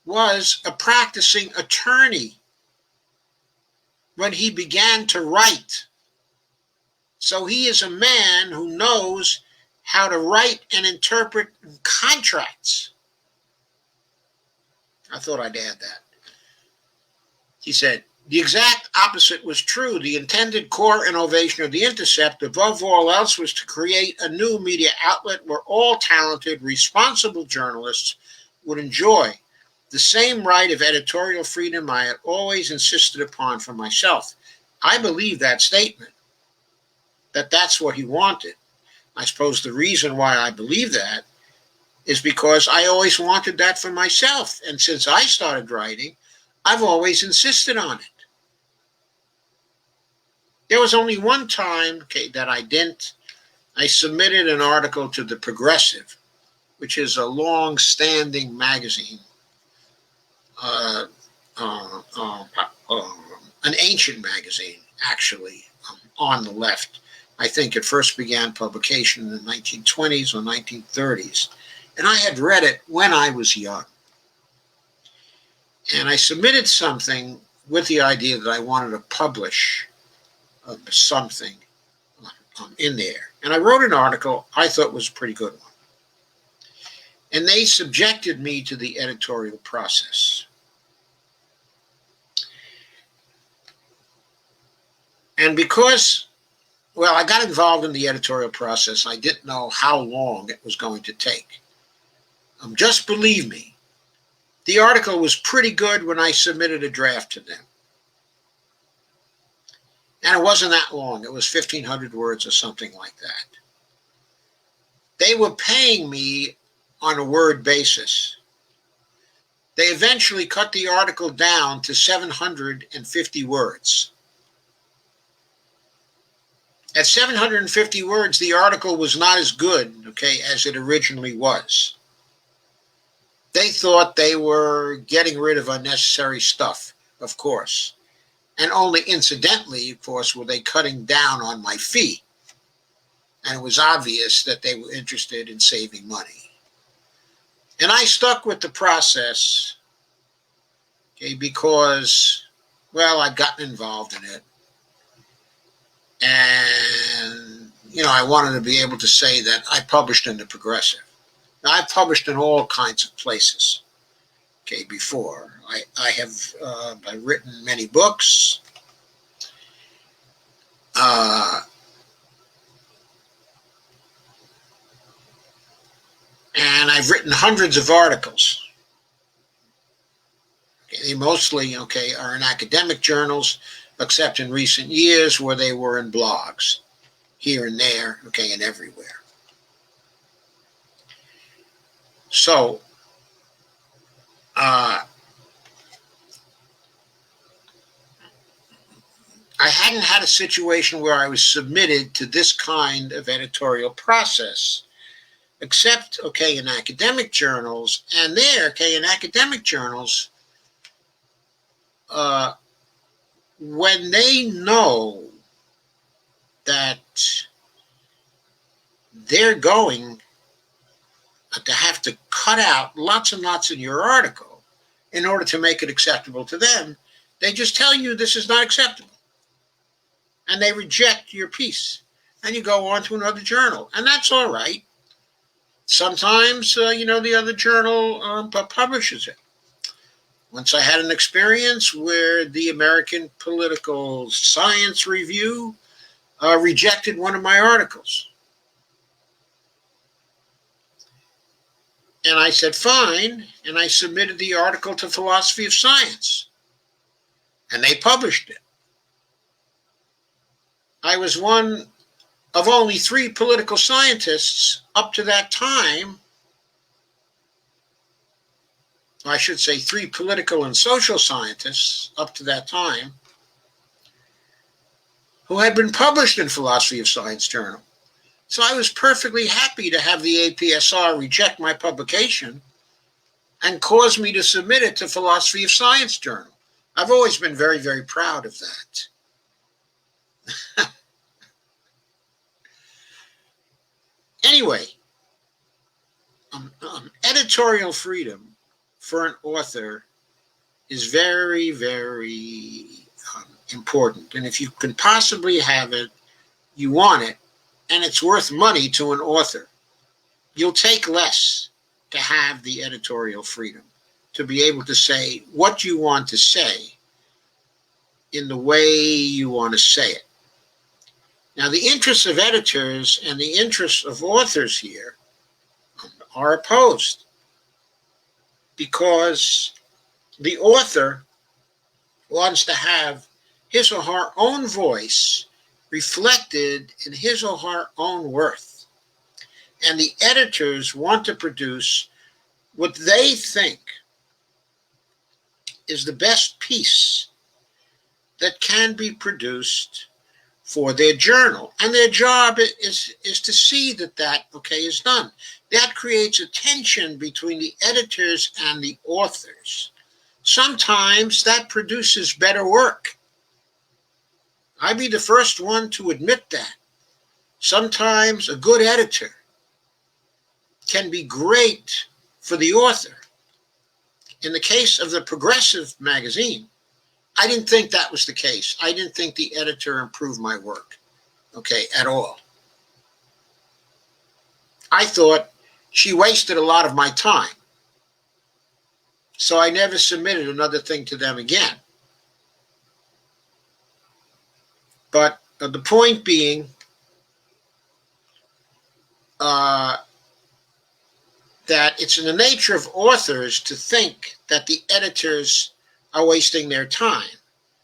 was a practicing attorney when he began to write. So he is a man who knows how to write and interpret contracts. I thought I'd add that. He said, the exact opposite was true. The intended core innovation of the Intercept, above all else, was to create a new media outlet where all talented, responsible journalists would enjoy the same right of editorial freedom I had always insisted upon for myself. I believe that statement, that that's what he wanted. I suppose the reason why I believe that is because I always wanted that for myself. And since I started writing, I've always insisted on it. There was only one time that I didn't. I submitted an article to The Progressive, which is a long-standing magazine, an ancient magazine, actually, on the left. I think it first began publication in the 1920s or 1930s. And I had read it when I was young. And I submitted something with the idea that I wanted to publish something in there. And I wrote an article I thought was a pretty good one. And they subjected me to the editorial process. And because, well, I got involved in the editorial process, I didn't know how long it was going to take. Just believe me, the article was pretty good when I submitted a draft to them. And it wasn't that long. It was 1,500 words or something like that. They were paying me on a word basis. They eventually cut the article down to 750 words. At 750 words, the article was not as good, as it originally was. They thought they were getting rid of unnecessary stuff, of course. And only incidentally, of course, were they cutting down on my fee. And it was obvious that they were interested in saving money. And I stuck with the process, because, well, I'd gotten involved in it. And, I wanted to be able to say that I published in the Progressive. Now, I've published in all kinds of places, before. I have I've written many books. And I've written hundreds of articles. They mostly, are in academic journals, except in recent years where they were in blogs, here and there, and everywhere. So, I hadn't had a situation where I was submitted to this kind of editorial process, except, in academic journals. And there, in academic journals, when they know that they're going to have to cut out lots and lots in your article in order to make it acceptable to them, they just tell you this is not acceptable. And they reject your piece. And you go on to another journal. And that's all right. Sometimes, the other journal publishes it. Once I had an experience where the American Political Science Review rejected one of my articles. And I said, fine, and I submitted the article to Philosophy of Science. And they published it. I was one of only 3 political scientists up to that time. I should say 3 political and social scientists up to that time who had been published in Philosophy of Science Journal. So I was perfectly happy to have the APSR reject my publication and cause me to submit it to Philosophy of Science Journal. I've always been very, very proud of that. Anyway, editorial freedom for an author is very, very important. And if you can possibly have it, you want it, and it's worth money to an author. You'll take less to have the editorial freedom, to be able to say what you want to say in the way you want to say it. Now, the interests of editors and the interests of authors here are opposed, because the author wants to have his or her own voice reflected in his or her own worth. And the editors want to produce what they think is the best piece that can be produced for their journal. And their job is to see that is done. That creates a tension between the editors and the authors. Sometimes that produces better work. I'd be the first one to admit that. Sometimes a good editor can be great for the author. In the case of the Progressive magazine, I didn't think that was the case. I didn't think the editor improved my work, at all. I thought she wasted a lot of my time. So I never submitted another thing to them again. But the point being that it's in the nature of authors to think that the editors are wasting their time.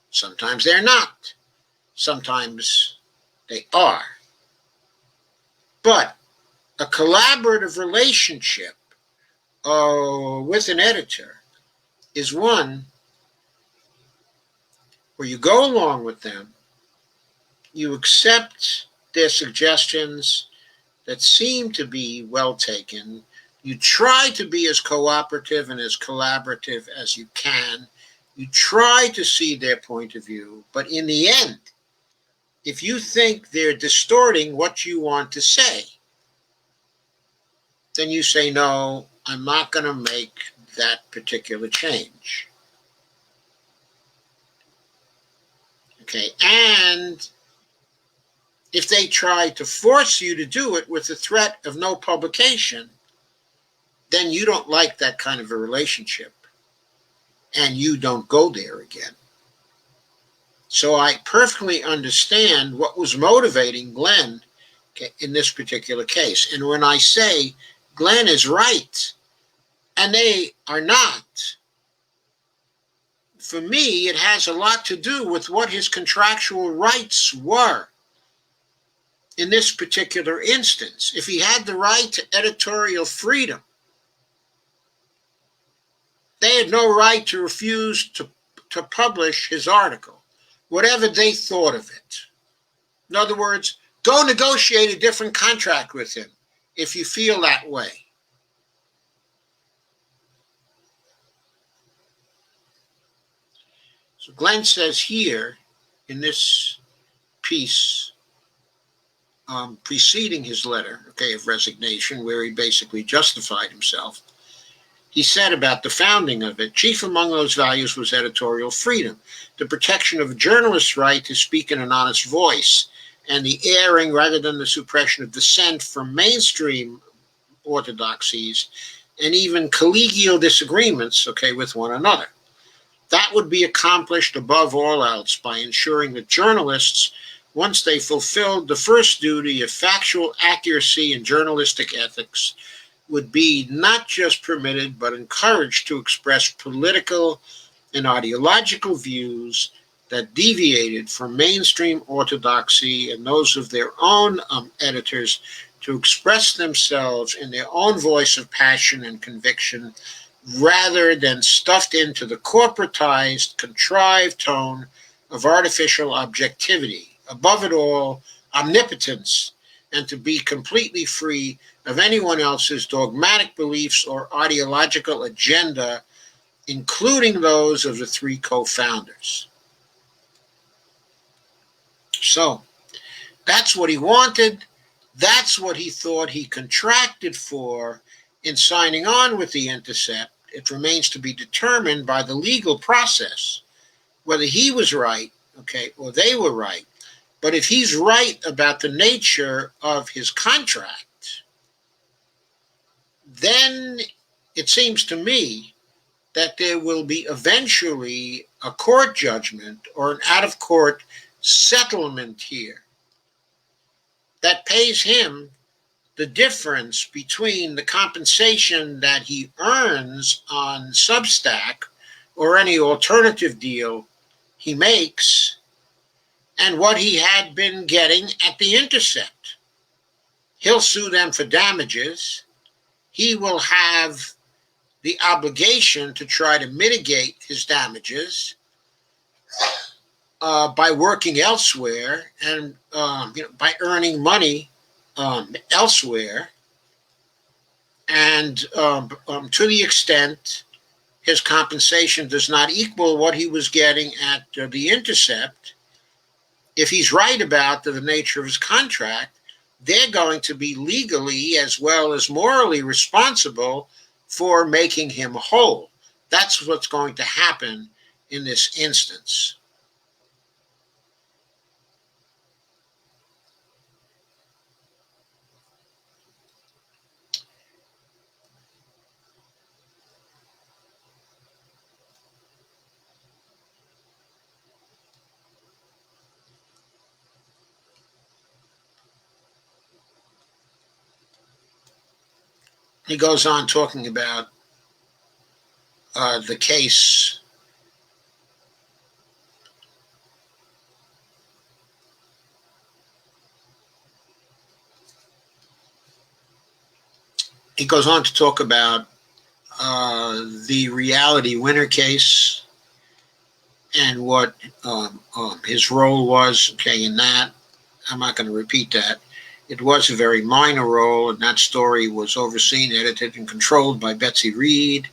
Sometimes they're not. Sometimes they are. But a collaborative relationship with an editor is one where you go along with them, you accept their suggestions that seem to be well taken, you try to be as cooperative and as collaborative as you can, you try to see their point of view, but in the end, if you think they're distorting what you want to say, then you say, no, I'm not going to make that particular change. And if they try to force you to do it with the threat of no publication, then you don't like that kind of a relationship, and you don't go there again. So I perfectly understand what was motivating Glenn in this particular case. And when I say Glenn is right and they are not, for me, it has a lot to do with what his contractual rights were in this particular instance. If he had the right to editorial freedom, they had no right to refuse to publish his article, whatever they thought of it. In other words, go negotiate a different contract with him if you feel that way. So Glenn says here in this piece preceding his letter, of resignation, where he basically justified himself, he said about the founding of it, chief among those values was editorial freedom, the protection of a journalist's right to speak in an honest voice, and the airing rather than the suppression of dissent from mainstream orthodoxies and even collegial disagreements, with one another. That would be accomplished above all else by ensuring that journalists, once they fulfilled the first duty of factual accuracy and journalistic ethics, would be not just permitted but encouraged to express political and ideological views that deviated from mainstream orthodoxy, and those of their own editors to express themselves in their own voice of passion and conviction, rather than stuffed into the corporatized, contrived tone of artificial objectivity. Above it all, omnipotence, and to be completely free of anyone else's dogmatic beliefs or ideological agenda, including those of the three co-founders. So, that's what he wanted. That's what he thought he contracted for. in signing on with the Intercept, it remains to be determined by the legal process whether he was right, okay, or they were right. But if he's right about the nature of his contract, then it seems to me that there will be eventually a court judgment or an out of court settlement here that pays him the difference between the compensation that he earns on Substack or any alternative deal he makes and what he had been getting at the Intercept. He'll sue them for damages. He will have the obligation to try to mitigate his damages by working elsewhere and by earning money elsewhere. And to the extent his compensation does not equal what he was getting at the Intercept, if he's right about the nature of his contract, they're going to be legally as well as morally responsible for making him whole. That's what's going to happen in this instance. He goes on talking about the case. He goes on to talk about the Reality Winner case and what his role was, okay, in that. I'm not going to repeat that. It was a very minor role, and that story was overseen, edited, and controlled by Betsy Reed.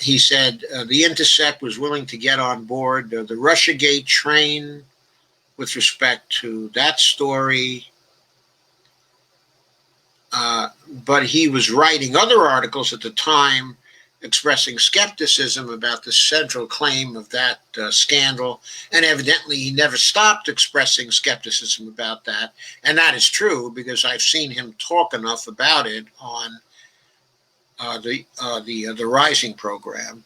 He said the Intercept was willing to get on board the Russiagate train with respect to that story, but he was writing other articles at the time expressing skepticism about the central claim of that scandal, and evidently he never stopped expressing skepticism about that, and that is true because I've seen him talk enough about it on the Rising program,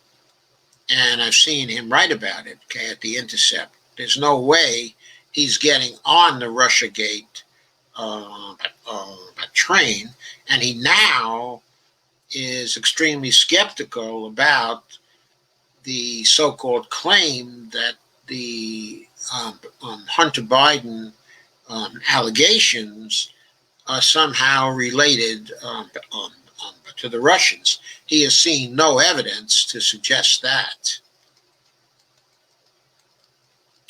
and I've seen him write about it, okay, at the Intercept. There's no way he's getting on the Russiagate train, and he now is extremely skeptical about the so-called claim that the Hunter Biden allegations are somehow related to the Russians. He has seen no evidence to suggest that.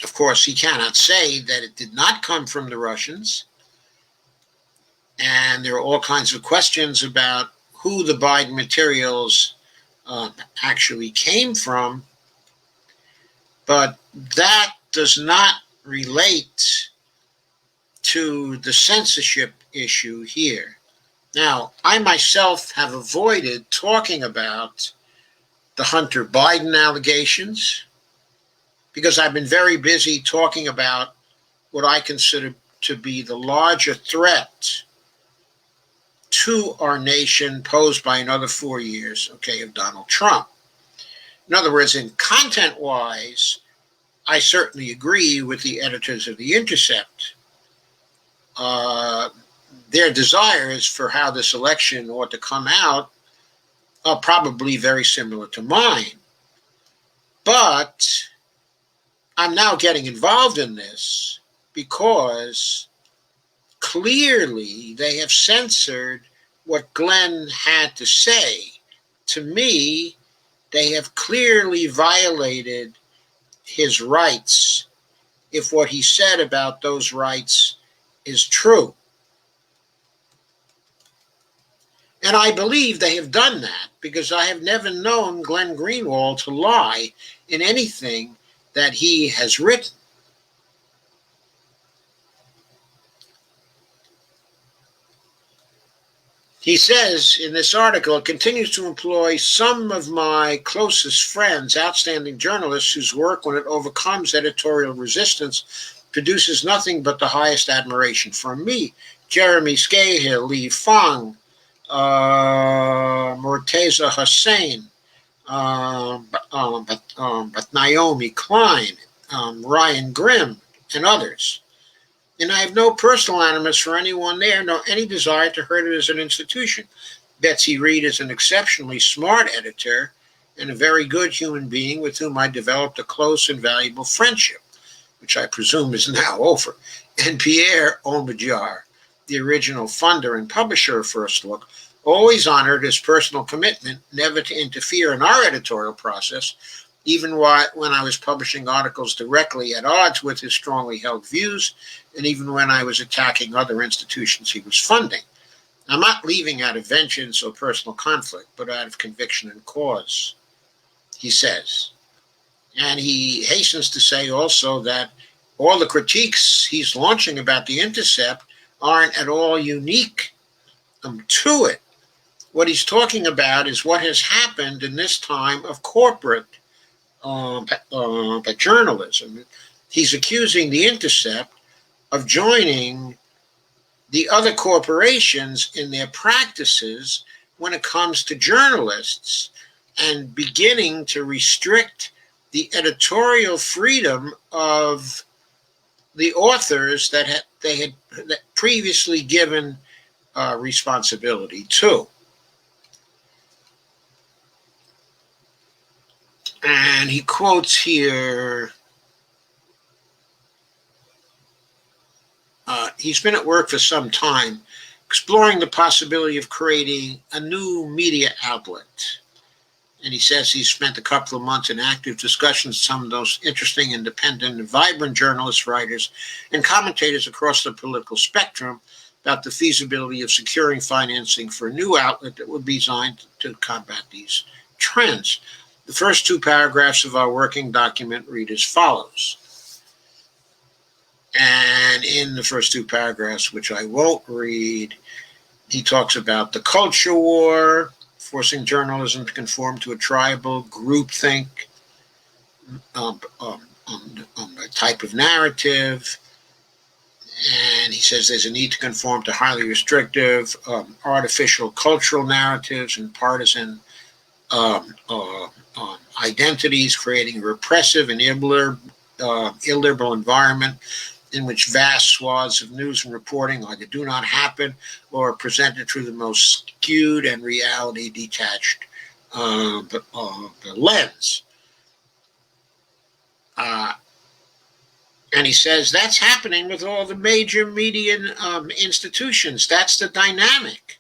Of course, he cannot say that it did not come from the Russians, and there are all kinds of questions about who the Biden materials actually came from, but that does not relate to the censorship issue here. Now, I myself have avoided talking about the Hunter Biden allegations because I've been very busy talking about what I consider to be the larger threat to our nation posed by another 4 years, okay, of Donald Trump. In other words, in content-wise, I certainly agree with the editors of The Intercept. Their desires for how this election ought to come out are probably very similar to mine. But I'm now getting involved in this because clearly they have censored what Glenn had to say. To me, they have clearly violated his rights if what he said about those rights is true. And I believe they have done that because I have never known Glenn Greenwald to lie in anything that he has written. He says in this article, it continues to employ some of my closest friends, outstanding journalists whose work, when it overcomes editorial resistance, produces nothing but the highest admiration from me. Jeremy Scahill, Lee Fang, Murtaza Hussain, but Naomi Klein, Ryan Grimm, and others. And I have no personal animus for anyone there, nor any desire to hurt it as an institution. Betsy Reed is an exceptionally smart editor and a very good human being with whom I developed a close and valuable friendship, which I presume is now over. And Pierre Omidyar, the original funder and publisher of First Look, always honored his personal commitment never to interfere in our editorial process, even when I was publishing articles directly at odds with his strongly held views, and even when I was attacking other institutions he was funding. I'm not leaving out of vengeance or personal conflict, but out of conviction and cause, he says. And he hastens to say also that all the critiques he's launching about the Intercept aren't at all unique to it. What he's talking about is what has happened in this time of corporate journalism. He's accusing the Intercept of joining the other corporations in their practices when it comes to journalists and beginning to restrict the editorial freedom of the authors that they had previously given responsibility to. And he quotes here, he's been at work for some time, exploring the possibility of creating a new media outlet. And he says he's spent a couple of months in active discussions with some of those interesting, independent, and vibrant journalists, writers, and commentators across the political spectrum about the feasibility of securing financing for a new outlet that would be designed to combat these trends. The first two paragraphs of our working document read as follows. And in the first two paragraphs, which I won't read, he talks about the culture war, forcing journalism to conform to a tribal groupthink, a type of narrative. And he says there's a need to conform to highly restrictive, artificial cultural narratives and partisan identities, creating a repressive and illiberal environment in which vast swaths of news and reporting either do not happen or are presented through the most skewed and reality detached lens. And he says that's happening with all the major media institutions. That's the dynamic.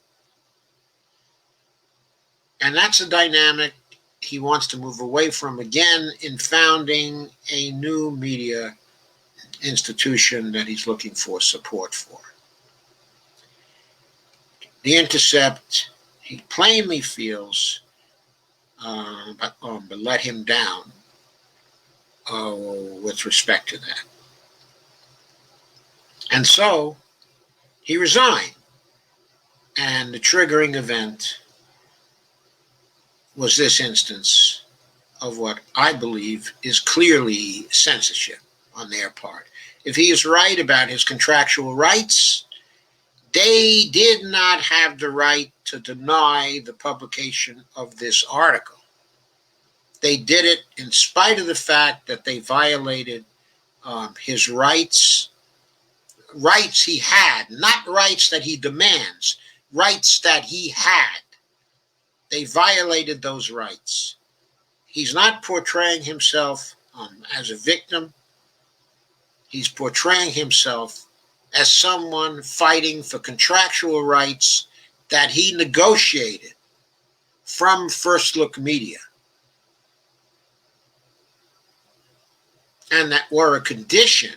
And that's a dynamic he wants to move away from again in founding a new media institution that he's looking for support for. The Intercept, he plainly feels, but let him down with respect to that. And so he resigned. And the triggering event was this instance of what I believe is clearly censorship on their part. If he is right about his contractual rights, they did not have the right to deny the publication of this article. They did it in spite of the fact that they violated his rights he had, not rights that he demands, rights that he had. They violated those rights. He's not portraying himself as a victim. He's portraying himself as someone fighting for contractual rights that he negotiated from First Look Media, and that were a condition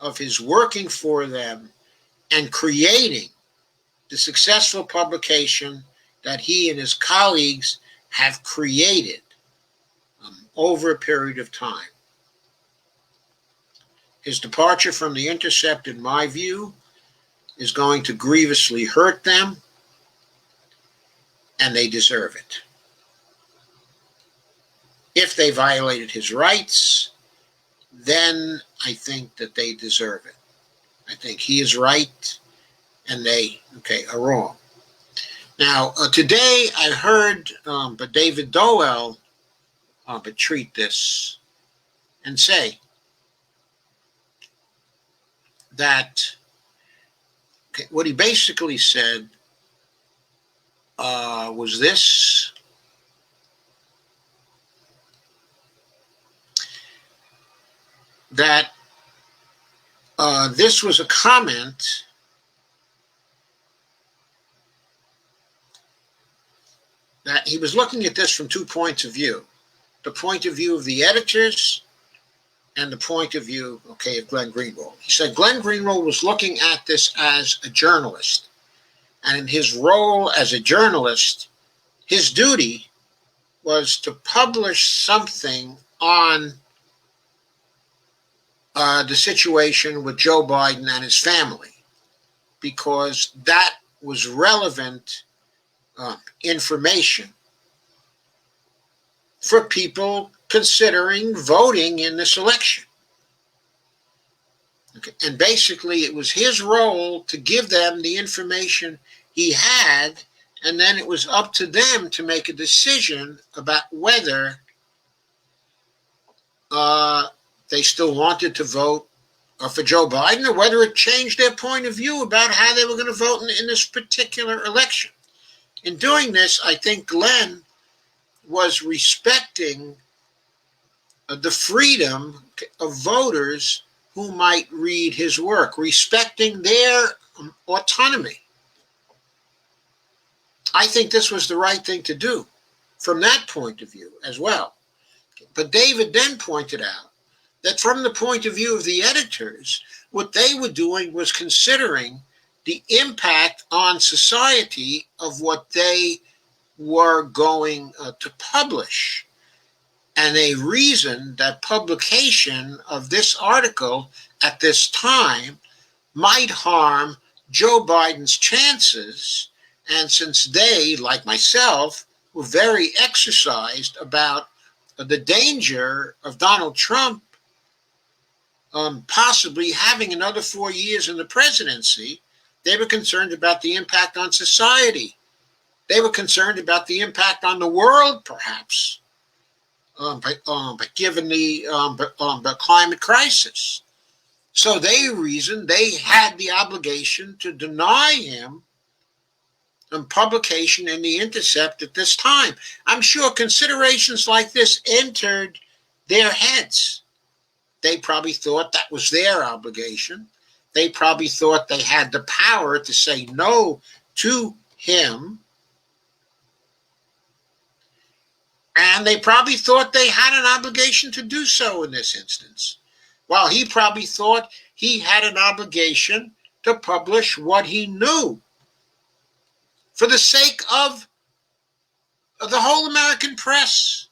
of his working for them and creating the successful publication that he and his colleagues have created over a period of time. His departure from the Intercept, in my view, is going to grievously hurt them. and they deserve it. If they violated his rights, then I think that they deserve it. I think he is right and they, are wrong. Now, today I heard but David Doel but treat this and say that what he basically said was this: that this was a comment that he was looking at this from 2 points of view. The point of view of the editors and the point of view, of Glenn Greenwald. He said Glenn Greenwald was looking at this as a journalist. And in his role as a journalist, his duty was to publish something on the situation with Joe Biden and his family, because that was relevant information for people considering voting in this election. And basically, it was his role to give them the information he had, and then it was up to them to make a decision about whether they still wanted to vote for Joe Biden, or whether it changed their point of view about how they were going to vote in this particular election. In doing this, I think Glenn was respecting the freedom of voters who might read his work, respecting their autonomy. I think this was the right thing to do from that point of view as well. But David then pointed out that from the point of view of the editors, what they were doing was considering the impact on society of what they were going to publish. And they reasoned that publication of this article at this time might harm Joe Biden's chances. And since they, like myself, were very exercised about the danger of Donald Trump possibly having another 4 years in the presidency, they were concerned about the impact on society. They were concerned about the impact on the world, perhaps, but given the climate crisis. So they reasoned they had the obligation to deny him publication in the Intercept at this time. I'm sure considerations like this entered their heads. They probably thought that was their obligation. They probably thought they had the power to say no to him. And they probably thought they had an obligation to do so in this instance. While he probably thought he had an obligation to publish what he knew for the sake of the whole American press,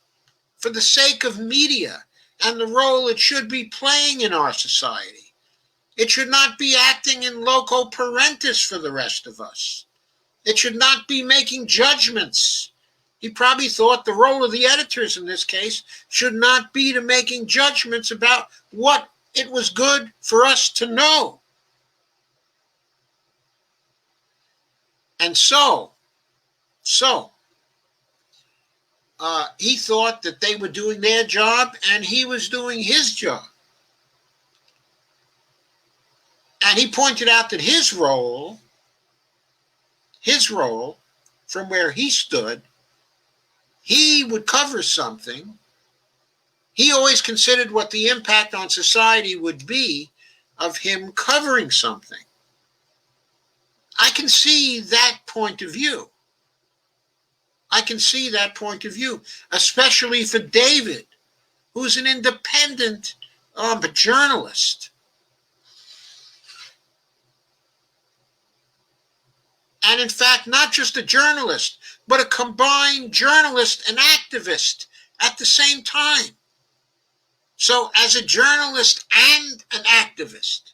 for the sake of media and the role it should be playing in our society. It should not be acting in loco parentis for the rest of us. It should not be making judgments. He probably thought the role of the editors in this case should not be to making judgments about what it was good for us to know. And so he thought that they were doing their job and he was doing his job. And he pointed out that his role, from where he stood, he would cover something. He always considered what the impact on society would be of him covering something. I can see that point of view. Especially for David, who's an independent journalist. And in fact, not just a journalist, but a combined journalist and activist at the same time. So as a journalist and an activist,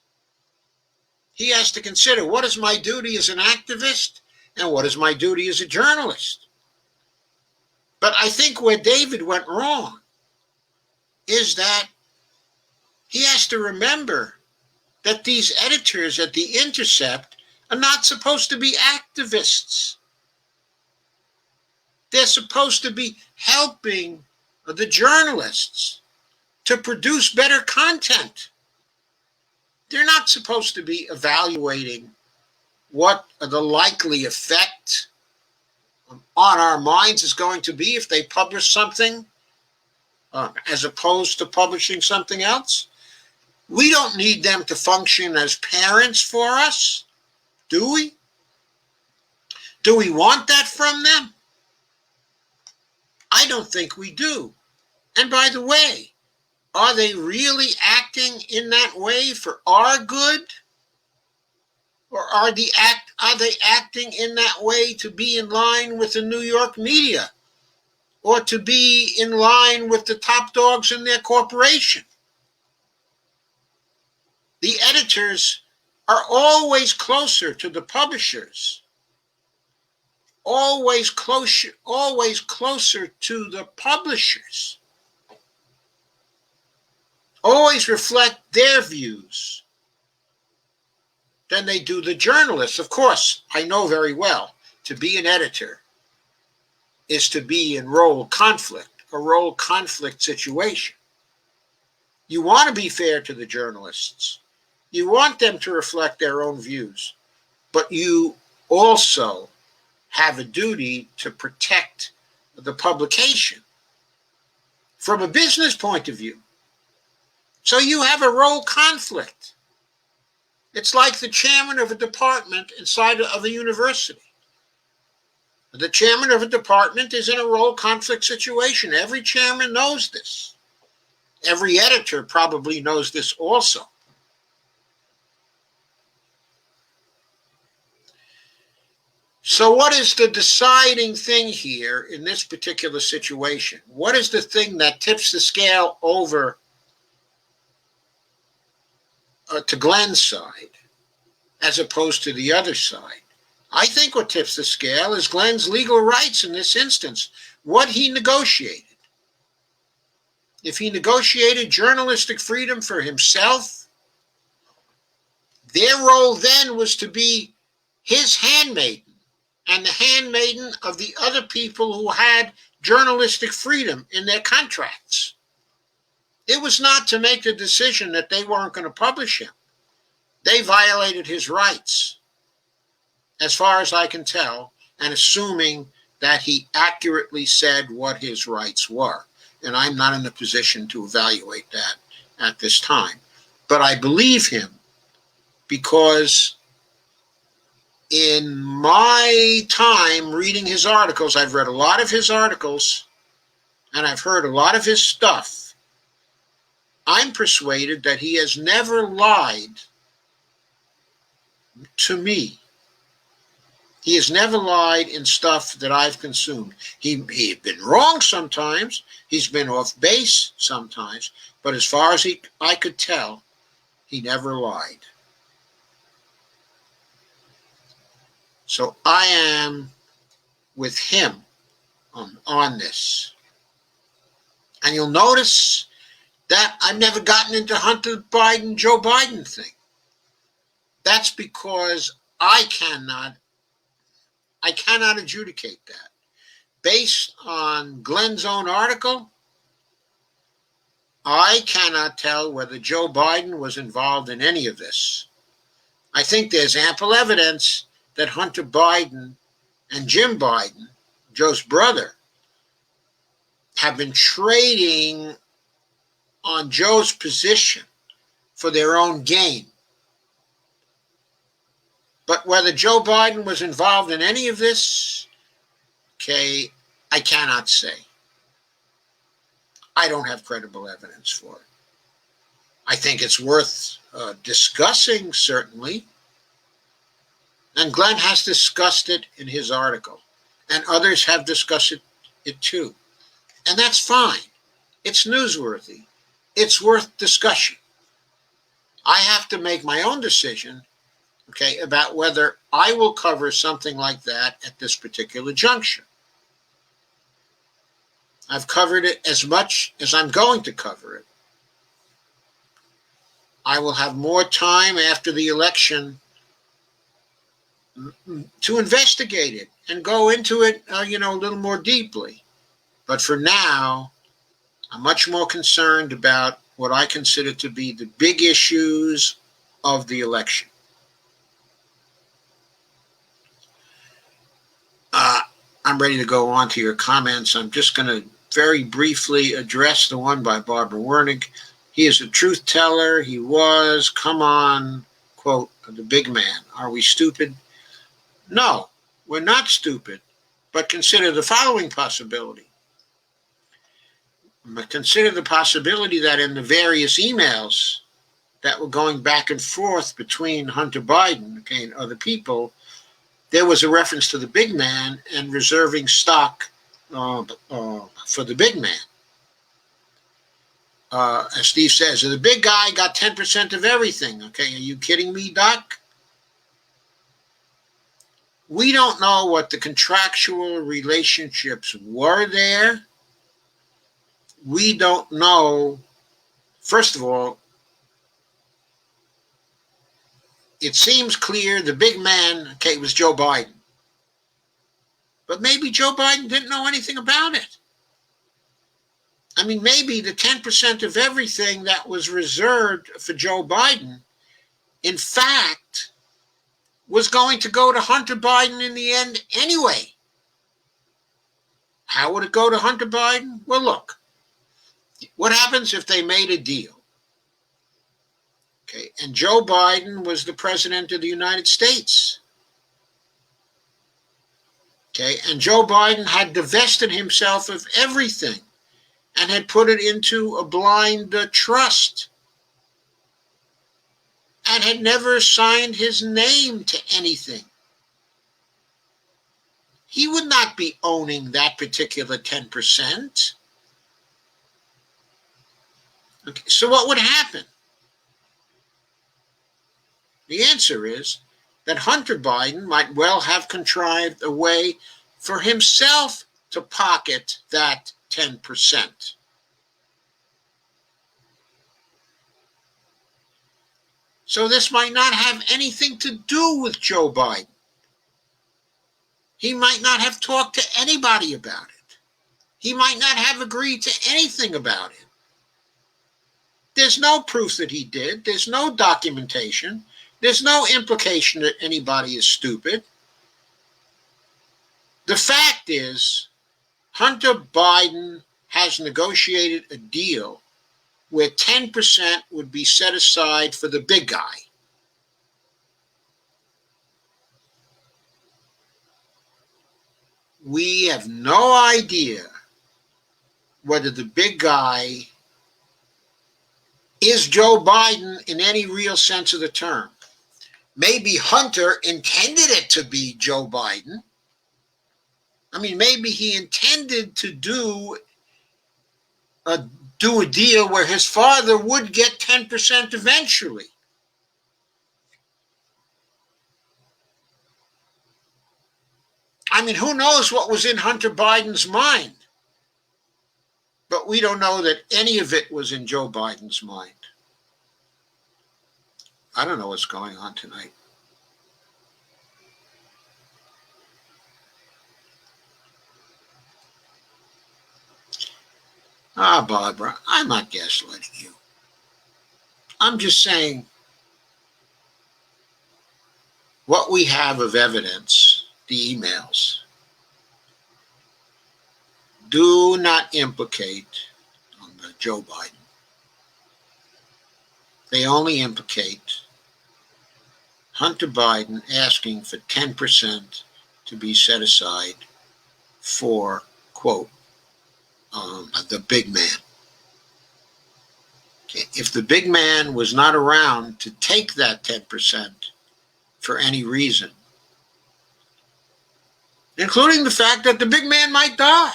he has to consider, what is my duty as an activist and what is my duty as a journalist? But I think where David went wrong is that he has to remember that these editors at the Intercept are not supposed to be activists. They're supposed to be helping the journalists to produce better content. They're not supposed to be evaluating what the likely effect on our minds is going to be if they publish something as opposed to publishing something else. We don't need them to function as parents for us, do we? Do we want that from them? I don't think we do. And by the way, are they really acting in that way for our good? Or are they acting in that way to be in line with the New York media? Or to be in line with the top dogs in their corporation? The editors are always closer to the publishers, always closer to the publishers, always reflect their views than they do the journalists. Of course, I know very well, to be an editor is to be in a role conflict situation. You want to be fair to the journalists. You want them to reflect their own views, but you also have a duty to protect the publication from a business point of view. So you have a role conflict. It's like the chairman of a department inside of a university. The chairman of a department is in a role conflict situation. Every chairman knows this. Every editor probably knows this also. So what is the deciding thing here in this particular situation? What is the thing that tips the scale over to Glenn's side as opposed to the other side? I think what tips the scale is Glenn's legal rights in this instance, what he negotiated. If he negotiated journalistic freedom for himself, their role then was to be his handmaiden and the handmaiden of the other people who had journalistic freedom in their contracts. It was not to make the decision that they weren't going to publish him. They violated his rights, as far as I can tell, and assuming that he accurately said what his rights were. And I'm not in a position to evaluate that at this time. But I believe him because in my time reading his articles, I've read a lot of his articles and I've heard a lot of his stuff. I'm persuaded that he has never lied to me. He has never lied in stuff that I've consumed. He's been wrong sometimes. He's been off base sometimes. But as far as I could tell, he never lied. So I am with him on this. And you'll notice that I've never gotten into Hunter Biden, Joe Biden thing. That's because I cannot adjudicate that. Based on Glenn's own article, I cannot tell whether Joe Biden was involved in any of this. I think there's ample evidence that Hunter Biden and Jim Biden, Joe's brother, have been trading on Joe's position for their own gain. But whether Joe Biden was involved in any of this, okay, I cannot say. I don't have credible evidence for it. I think it's worth discussing, certainly. And Glenn has discussed it in his article. And others have discussed it too. And that's fine. It's newsworthy. It's worth discussion. I have to make my own decision, okay, about whether I will cover something like that at this particular juncture. I've covered it as much as I'm going to cover it. I will have more time after the election to investigate it and go into it, a little more deeply. But for now, I'm much more concerned about what I consider to be the big issues of the election. I'm ready to go on to your comments. I'm just going to very briefly address the one by Barbara Wernick. He is a truth teller. He was, come on, quote, the big man. Are we stupid? No, we're not stupid. But consider the following possibility. Consider the possibility that in the various emails that were going back and forth between Hunter Biden, and other people, there was a reference to the big man and reserving stock for the big man. As Steve says, the big guy got 10% of everything. Okay, are you kidding me, Doc? We don't know what the contractual relationships were there. We don't know, first of all, it seems clear the big man, was Joe Biden. But maybe Joe Biden didn't know anything about it. I mean, maybe the 10% of everything that was reserved for Joe Biden, in fact, was going to go to Hunter Biden in the end anyway. How would it go to Hunter Biden? Well, look, what happens if they made a deal? Okay, and Joe Biden was the president of the United States. Okay, and Joe Biden had divested himself of everything and had put it into a blind trust and had never signed his name to anything. He would not be owning that particular 10%. Okay, so what would happen? The answer is that Hunter Biden might well have contrived a way for himself to pocket that 10%. So this might not have anything to do with Joe Biden. He might not have talked to anybody about it. He might not have agreed to anything about it. There's no proof that he did. There's no documentation. There's no implication that anybody is stupid. The fact is, Hunter Biden has negotiated a deal where 10% would be set aside for the big guy. We have no idea whether the big guy is Joe Biden in any real sense of the term. Maybe Hunter intended it to be Joe Biden. I mean, maybe he intended to do a deal where his father would get 10% eventually. I mean, who knows what was in Hunter Biden's mind? But we don't know that any of it was in Joe Biden's mind. I don't know what's going on tonight. Barbara, I'm not gaslighting you. I'm just saying what we have of evidence, the emails, do not implicate Joe Biden. They only implicate Hunter Biden asking for 10% to be set aside for, quote, the big man. Okay. If the big man was not around to take that 10% for any reason, including the fact that the big man might die,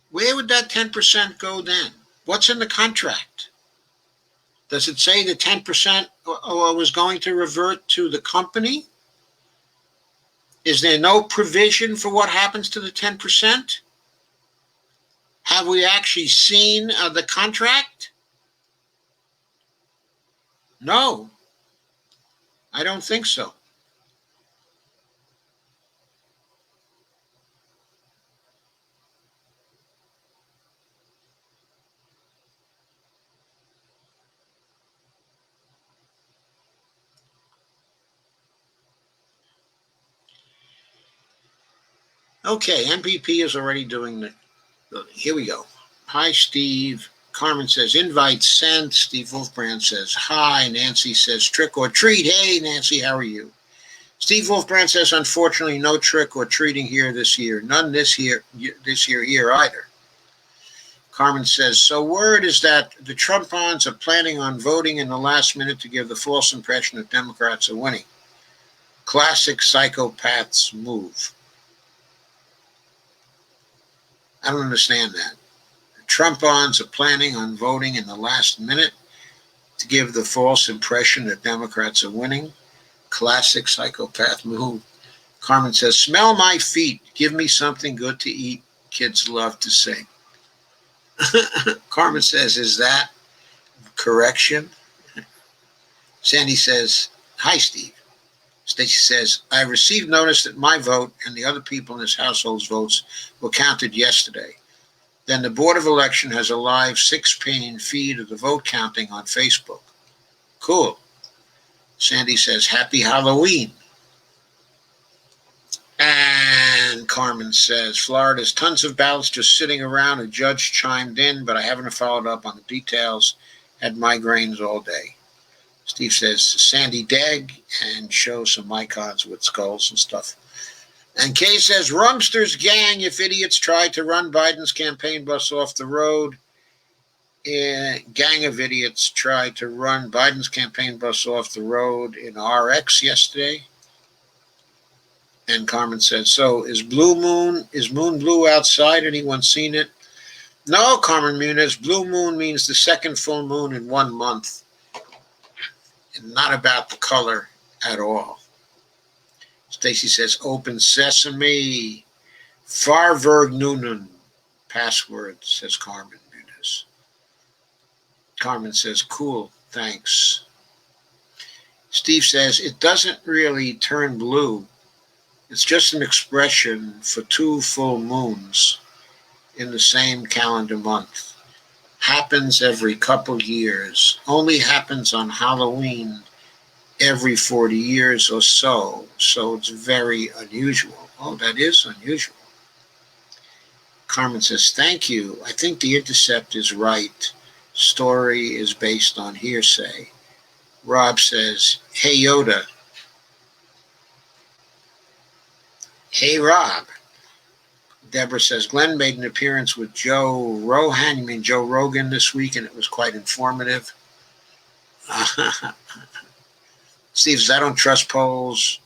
where would that 10% go then? What's in the contract? Does it say the 10% was going to revert to the company? Is there no provision for what happens to the 10%? Have we actually seen the contract? No, I don't think so. Okay, MPP is already doing the. Here we go. Hi, Steve. Carmen says, invite sent. Steve Wolfbrand says, hi. Nancy says, trick or treat. Hey, Nancy, how are you? Steve Wolfbrand says, unfortunately, no trick or treating here this year. None this year here either. Carmen says, so word is that the Trump-ons are planning on voting in the last minute to give the false impression that Democrats are winning. Classic psychopaths move. I don't understand that. The Trump-ons are planning on voting in the last minute to give the false impression that Democrats are winning. Classic psychopath move. Carmen says, smell my feet. Give me something good to eat. Kids love to sing. Carmen says, is that correction? Sandy says, hi, Steve. Stacy says, I received notice that my vote and the other people in this household's votes were counted yesterday. Then the Board of Election has a live 6-pane feed of the vote counting on Facebook. Cool. Sandy says, happy Halloween. And Carmen says, Florida's tons of ballots just sitting around. A judge chimed in, but I haven't followed up on the details. Had migraines all day. Steve says, Sandy Dag, and shows some icons with skulls and stuff. And Kay says, Rumster's gang, if idiots tried to run Biden's campaign bus off the road. A gang of idiots tried to run Biden's campaign bus off the road in RX yesterday. And Carmen says, so is moon blue outside? Anyone seen it? No, Carmen Muniz, blue moon means the second full moon in 1 month. And not about the color at all. Stacy says, open sesame. Farvergnunen. Password, says Carmen Muniz. Carmen says, cool, thanks. Steve says, it doesn't really turn blue. It's just an expression for 2 full moons in the same calendar month. Happens every couple years. Only happens on Halloween every 40 years or so. So it's very unusual. Oh, that is unusual. Carmen says, thank you. I think the Intercept is right. Story is based on hearsay. Rob says, hey, Yoda. Hey, Rob. Deborah says, Glenn made an appearance with Joe Rogan. You mean Joe Rogan this week, and it was quite informative. Steve says, I don't trust polls.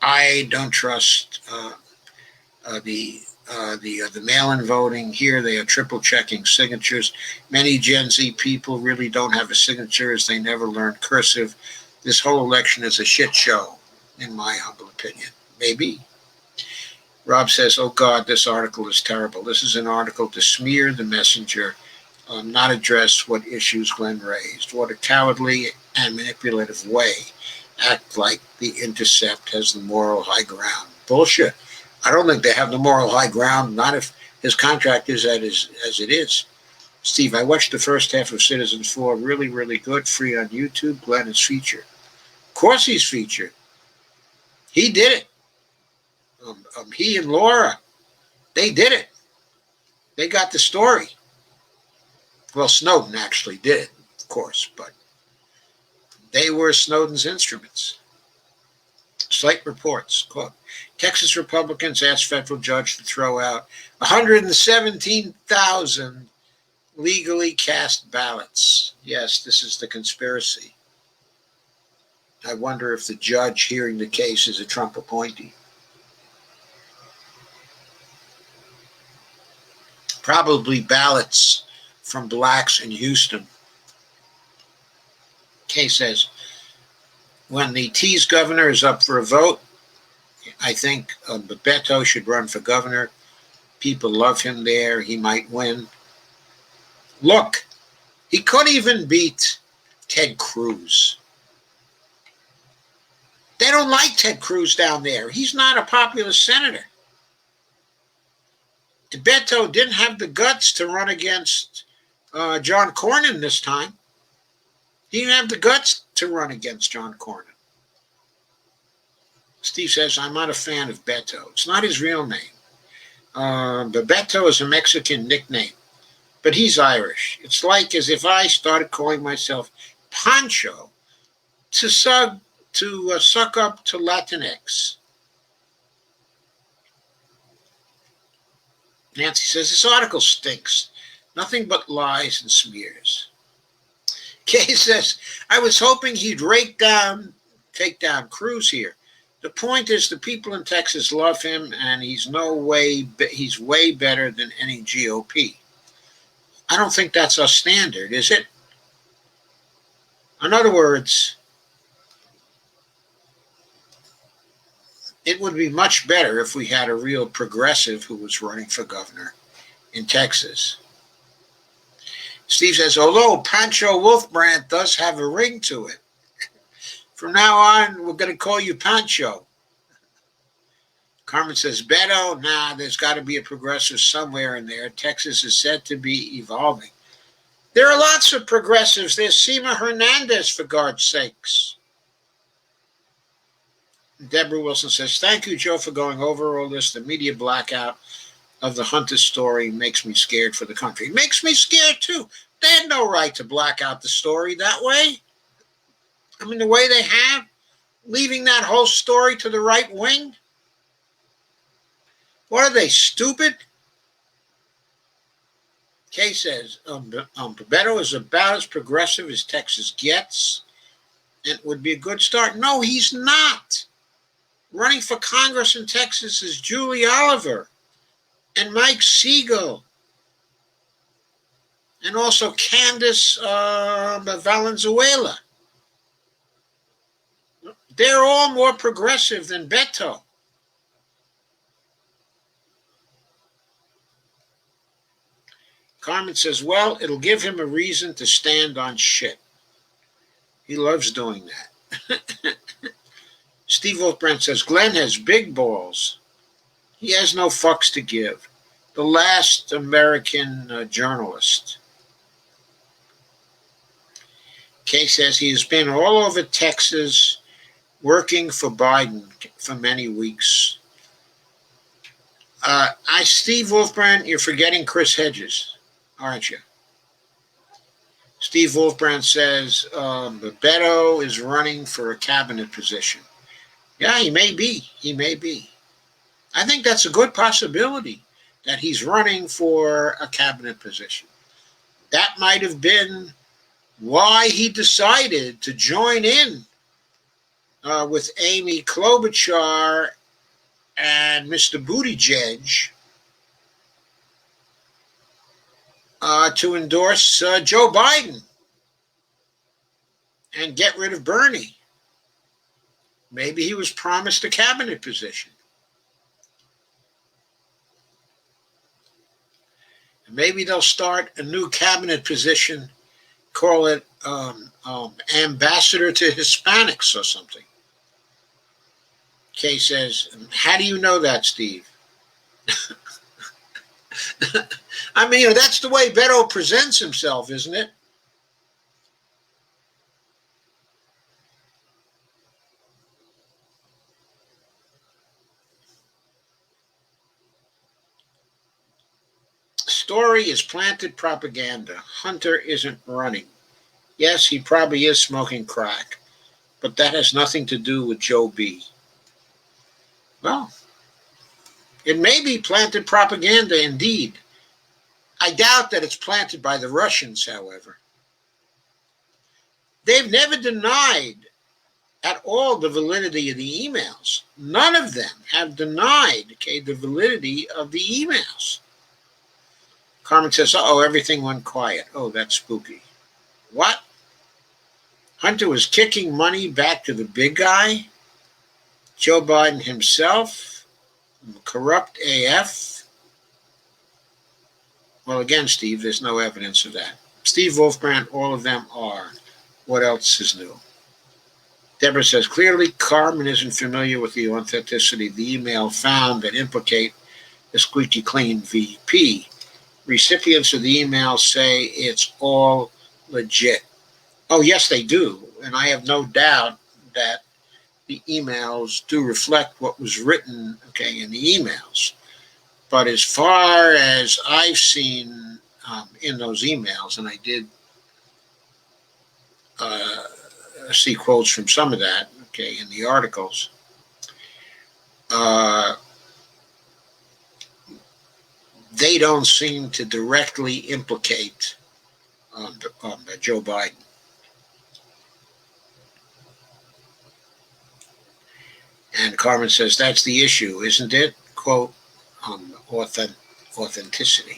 I don't trust the mail-in voting. Here they are triple checking signatures. Many Gen Z people really don't have a signature as they never learned cursive. This whole election is a shit show, in my humble opinion. Maybe. Rob says, oh God, this article is terrible. This is an article to smear the messenger, not address what issues Glenn raised. What a cowardly and manipulative way. Act like the Intercept has the moral high ground. Bullshit. I don't think they have the moral high ground, not if his contract is as it is. Steve, I watched the first half of Citizens 4. Really, really good. Free on YouTube. Glenn is featured. Of course he's featured. He did it. He and Laura, they did it. They got the story. Well, Snowden actually did, of course, but they were Snowden's instruments. Slate reports, quote, Texas Republicans asked federal judge to throw out 117,000 legally cast ballots. Yes, this is the conspiracy. I wonder if the judge hearing the case is a Trump appointee. Probably ballots from blacks in Houston. Kay says, when the T's governor is up for a vote, I think Beto should run for governor. People love him there. He might win. Look, he could even beat Ted Cruz. They don't like Ted Cruz down there. He's not a popular senator. Beto didn't have the guts to run against John Cornyn this time. He didn't have the guts to run against John Cornyn. Steve says, I'm not a fan of Beto. It's not his real name. But Beto is a Mexican nickname. But he's Irish. It's like as if I started calling myself Pancho to suck up to Latinx. Nancy says, this article stinks. Nothing but lies and smears. Kay says, I was hoping he'd take down Cruz here. The point is the people in Texas love him, and he's way better than any GOP. I don't think that's our standard, is it? In other words, it would be much better if we had a real progressive who was running for governor in Texas. Steve says, although Pancho Wolfbrand does have a ring to it, from now on, we're going to call you Pancho. Carmen says, Beto, nah, there's got to be a progressive somewhere in there. Texas is said to be evolving. There are lots of progressives. There's Sima Hernandez, for God's sakes. Deborah Wilson says, thank you, Joe, for going over all this. The media blackout of the Hunter story makes me scared for the country. It makes me scared, too. They had no right to black out the story that way. I mean, the way they have, leaving that whole story to the right wing. What are they, stupid? Kay says, Beto is about as progressive as Texas gets, and it would be a good start. No, he's not. Running for Congress in Texas is Julie Oliver and Mike Siegel and also Candace Valenzuela. They're all more progressive than Beto. Carmen says, well, it'll give him a reason to stand on shit. He loves doing that. Steve Wolfbrand says, Glenn has big balls. He has no fucks to give. The last American journalist. Kay says he has been all over Texas working for Biden for many weeks. Steve Wolfbrand, you're forgetting Chris Hedges, aren't you? Steve Wolfbrand says Beto is running for a cabinet position. Yeah, he may be. He may be. I think that's a good possibility that he's running for a cabinet position. That might have been why he decided to join in with Amy Klobuchar and Mr. Buttigieg to endorse Joe Biden and get rid of Bernie. Maybe he was promised a cabinet position. And maybe they'll start a new cabinet position, call it ambassador to Hispanics or something. Kay says, how do you know that, Steve? I mean, that's the way Beto presents himself, isn't it? Story is planted propaganda. Hunter isn't running. Yes, he probably is smoking crack, but that has nothing to do with Joe B. Well, it may be planted propaganda indeed. I doubt that it's planted by the Russians, however. They've never denied at all the validity of the emails. None of them have denied, the validity of the emails. Carmen says, everything went quiet. Oh, that's spooky. What? Hunter was kicking money back to the big guy? Joe Biden himself, corrupt AF. Well, again, Steve, there's no evidence of that. Steve Wolfbrand, all of them are. What else is new? Deborah says, clearly Carmen isn't familiar with the authenticity of the email found that implicate the squeaky clean VP. Recipients of the email say it's all legit. Oh, yes, they do. And I have no doubt that the emails do reflect what was written, in the emails. But as far as I've seen in those emails, and I did see quotes from some of that, in the articles, they don't seem to directly implicate Joe Biden. And Carmen says, that's the issue, isn't it? Quote, authenticity.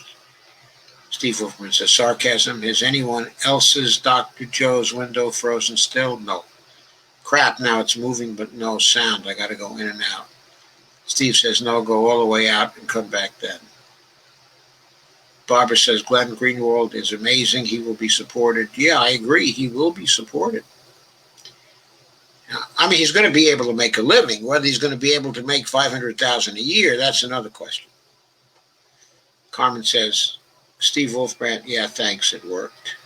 Steve Wolfman says, sarcasm. Is anyone else's Dr. Joe's window frozen still? No. Crap, now it's moving, but no sound. I got to go in and out. Steve says, no, go all the way out and come back then. Barbara says, Glenn Greenwald is amazing. He will be supported. Yeah, I agree. He will be supported. I mean, he's going to be able to make a living. Whether he's going to be able to make $500,000 a year, that's another question. Carmen says, Steve Wolfbrand, yeah, thanks, it worked.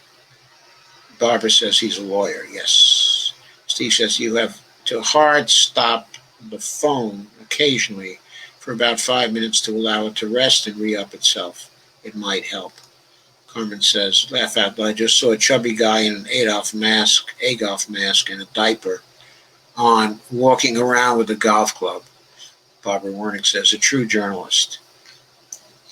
Barbara says he's a lawyer, yes. Steve says you have to hard stop the phone occasionally for about 5 minutes to allow it to rest and re-up itself. It might help. Carmen says, laugh out loud, I just saw a chubby guy in an Adolf mask and a diaper on walking around with a golf club. Barbara Warnick says, a true journalist.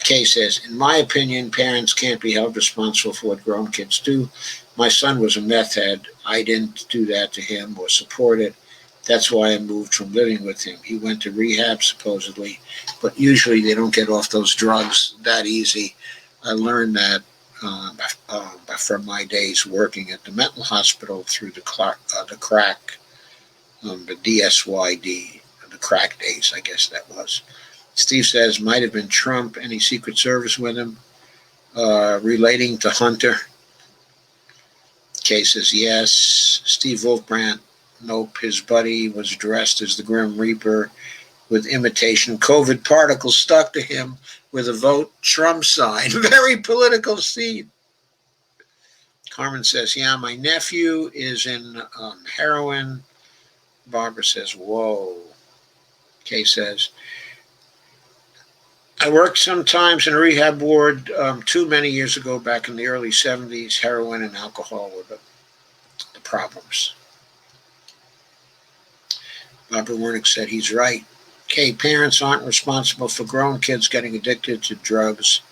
Kay says, in my opinion, parents can't be held responsible for what grown kids do. My son was a meth head. I didn't do that to him or support it. That's why I moved from living with him. He went to rehab, supposedly, but usually they don't get off those drugs that easy. I learned that from my days working at the mental hospital through the crack, the DSYD, the crack days, I guess that was. Steve says, might have been Trump, any Secret Service with him, relating to Hunter. Kay says, yes. Steve Wolfbrand, nope, his buddy was dressed as the Grim Reaper with imitation COVID particles stuck to him with a vote Trump sign. Very political scene. Carmen says, yeah, my nephew is in heroin. Barbara says, whoa. Kay says, I worked sometimes in a rehab ward too many years ago, back in the early 70s. Heroin and alcohol were the problems. Barbara Wernick said he's right. Okay, parents aren't responsible for grown kids getting addicted to drugs.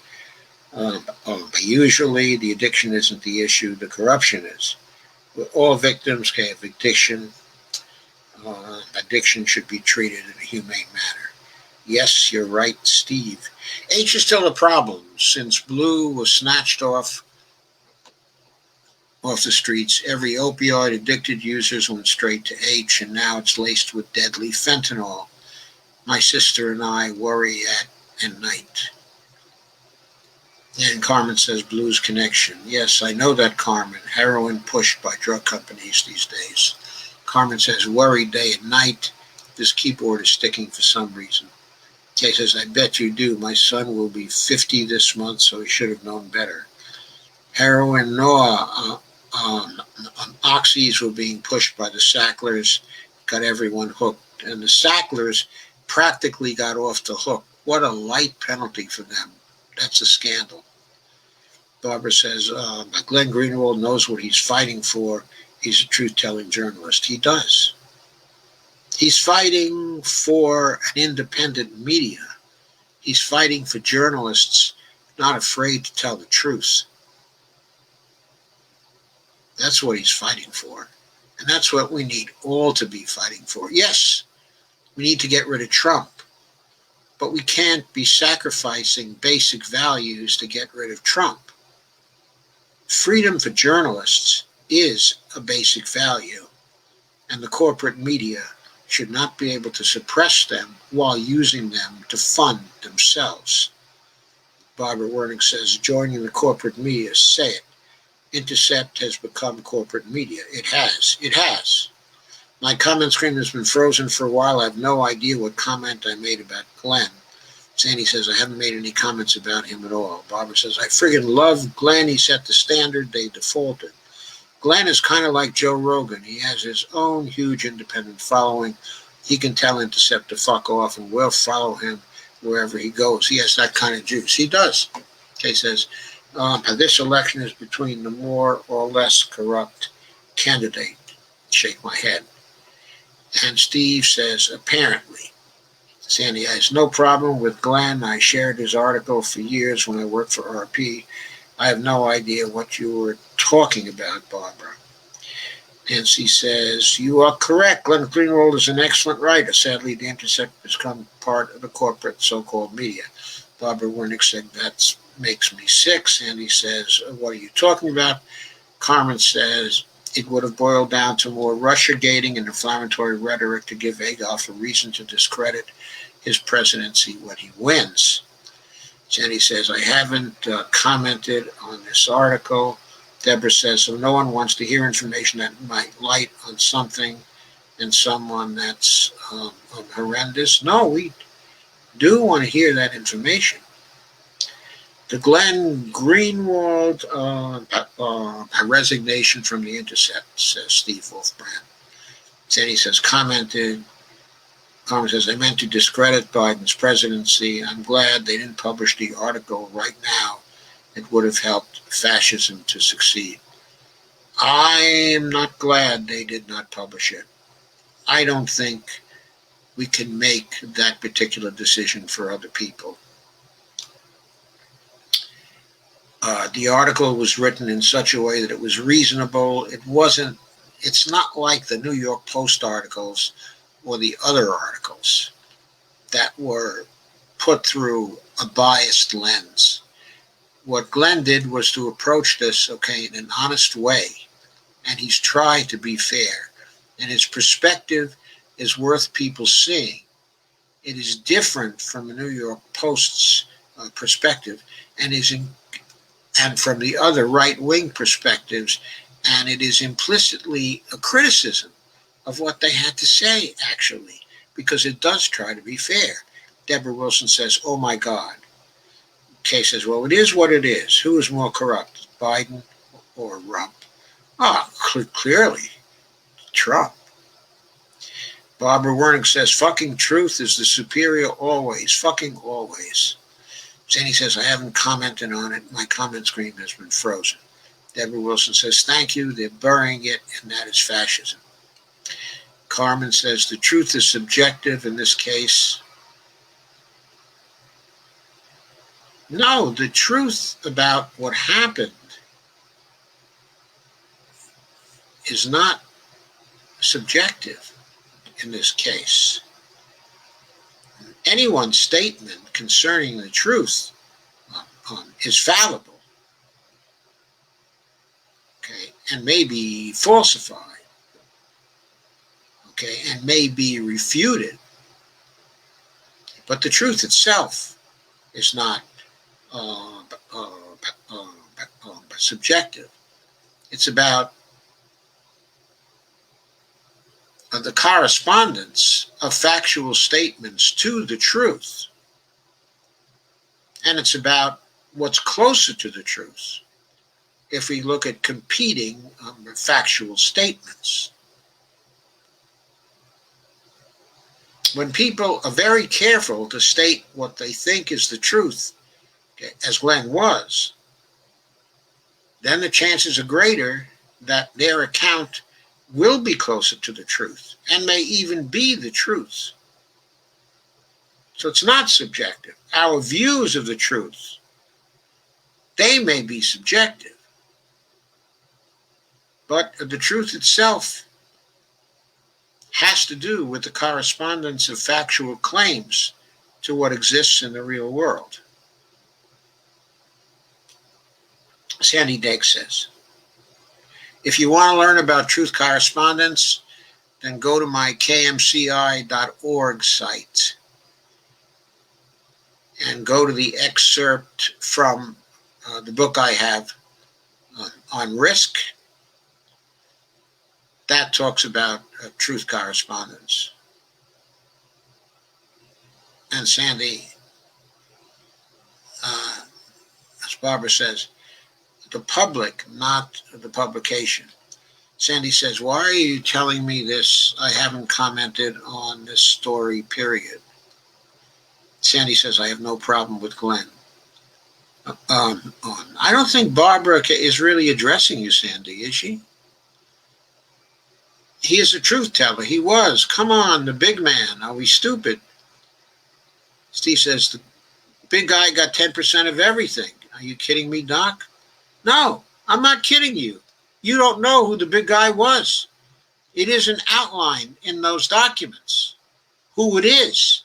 Usually the addiction isn't the issue, the corruption is. We're all victims of addiction. Addiction should be treated in a humane manner. Yes, you're right, Steve. H is still a problem. Since Blue was snatched off the streets, every opioid-addicted user went straight to H, and now it's laced with deadly fentanyl. My sister and I worry at night. And Carmen says, Blue's connection. Yes, I know that, Carmen. Heroin pushed by drug companies these days. Carmen says, worry day and night. This keyboard is sticking for some reason. Kay says, I bet you do. My son will be 50 this month, so he should have known better. Heroin, Noah, oxys were being pushed by the Sacklers, got everyone hooked. And the Sacklers practically got off the hook. What a light penalty for them. That's a scandal. Barbara says, Glenn Greenwald knows what he's fighting for. He's a truth-telling journalist. He does. He's fighting for an independent media. He's fighting for journalists not afraid to tell the truth. That's what he's fighting for. And that's what we need all to be fighting for. Yes, we need to get rid of Trump. But we can't be sacrificing basic values to get rid of Trump. Freedom for journalists is a basic value. And the corporate media should not be able to suppress them while using them to fund themselves. Barbara Wernick says, joining the corporate media, say it. Intercept has become corporate media. It has. It has. My comment screen has been frozen for a while. I have no idea what comment I made about Glenn. Sandy says, I haven't made any comments about him at all. Barbara says, I friggin' love Glenn. He set the standard. They defaulted. Glenn is kind of like Joe Rogan. He has his own huge independent following. He can tell Intercept to fuck off, and we'll follow him wherever he goes. He has that kind of juice. He does. Kay says, this election is between the more or less corrupt candidate. Shake my head. And Steve says, apparently. Sandy has no problem with Glenn. I shared his article for years when I worked for RP. I have no idea what you were talking about, Barbara. Nancy says, you are correct. Glenn Greenwald is an excellent writer. Sadly, the Intercept has become part of the corporate so-called media. Barbara Wernick said, that makes me sick. Sandy says, what are you talking about? Carmen says, it would have boiled down to more Russia-gating and inflammatory rhetoric to give Adolf a reason to discredit his presidency when he wins. Jenny says, I haven't commented on this article. Deborah says, so no one wants to hear information that might light on something and someone that's horrendous. No, we do want to hear that information. The Glenn Greenwald resignation from the Intercept, says Steve Wolfbrand. Jenny says, commented. Carmen says, I meant to discredit Biden's presidency. I'm glad they didn't publish the article right now. It would have helped fascism to succeed. I am not glad they did not publish it. I don't think we can make that particular decision for other people. The article was written in such a way that it was reasonable. It's not like the New York Post articles or the other articles that were put through a biased lens. What Glenn did was to approach this, in an honest way, and he's tried to be fair. And his perspective is worth people seeing. It is different from the New York Post's perspective, and from the other right-wing perspectives, and it is implicitly a criticism of what they had to say, actually, because it does try to be fair. Deborah Wilson says, oh my God. Kay says, well, it is what it is. Who is more corrupt, Biden or Trump? Clearly, Trump. Barbara Wernick says, fucking truth is the superior always, fucking always. Sandy says, I haven't commented on it. My comment screen has been frozen. Deborah Wilson says, thank you. They're burying it, and that is fascism. Carmen says, the truth is subjective in this case. No, the truth about what happened is not subjective in this case. Anyone's statement concerning the truth is fallible, and may be falsified, and may be refuted. But the truth itself is not subjective. It's about the correspondence of factual statements to the truth. And it's about what's closer to the truth if we look at competing factual statements. When people are very careful to state what they think is the truth, as Glenn was, then the chances are greater that their account will be closer to the truth and may even be the truth. So it's not subjective. Our views of the truth, they may be subjective, but the truth itself has to do with the correspondence of factual claims to what exists in the real world. Sandy Dake says, if you want to learn about truth correspondence, then go to my kmci.org site and go to the excerpt from the book I have on risk. That talks about truth correspondence. And Sandy, as Barbara says, the public, not the publication. Sandy says, why are you telling me this? I haven't commented on this story, period. Sandy says, I have no problem with Glenn. I don't think Barbara is really addressing you, Sandy, is she? He is a truth teller. He was. Come on, the big man. Are we stupid? Steve says, the big guy got 10% of everything. Are you kidding me, Doc? No, I'm not kidding you. You don't know who the big guy was. It isn't outlined in those documents who it is,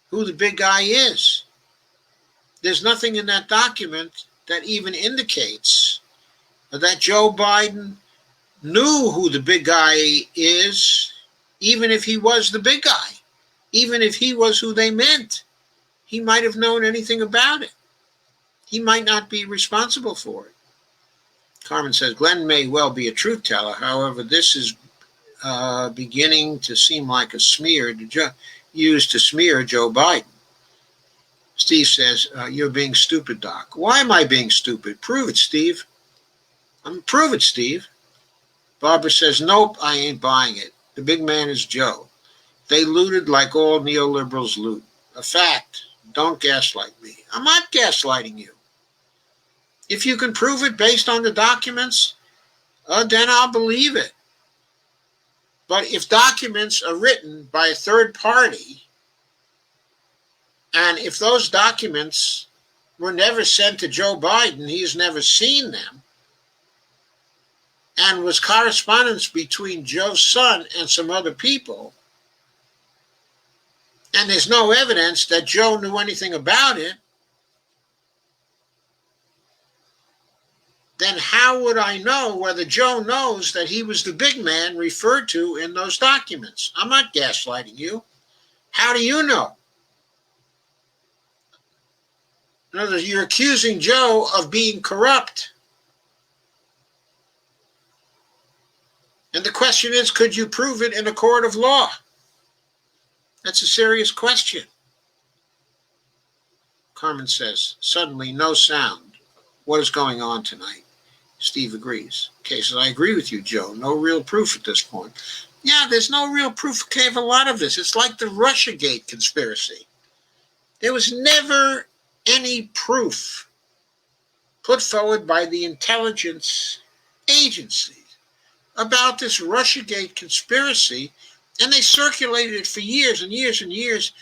who the big guy is. There's nothing in that document that even indicates that Joe Biden knew who the big guy is, even if he was the big guy, even if he was who they meant. He might have known anything about it. He might not be responsible for it. Carmen says, Glenn may well be a truth teller. However, this is beginning to seem like a smear used to smear Joe Biden. Steve says, you're being stupid, Doc. Why am I being stupid? Prove it, Steve. Prove it, Steve. Barbara says, nope, I ain't buying it. The big man is Joe. They looted like all neoliberals loot. A fact. Don't gaslight me. I'm not gaslighting you. If you can prove it based on the documents, then I'll believe it. But if documents are written by a third party, and if those documents were never sent to Joe Biden, he's never seen them, and was correspondence between Joe's son and some other people, and there's no evidence that Joe knew anything about it, then how would I know whether Joe knows that he was the big man referred to in those documents? I'm not gaslighting you. How do you know? In other words, you're accusing Joe of being corrupt. And the question is, could you prove it in a court of law? That's a serious question. Carmen says, suddenly no sound. What is going on tonight? Steve agrees. Kay says, I agree with you, Joe. No real proof at this point. Yeah, there's no real proof, Kay, of a lot of this. It's like the Russiagate conspiracy. There was never any proof put forward by the intelligence agencies about this Russiagate conspiracy, and they circulated it for years and years and years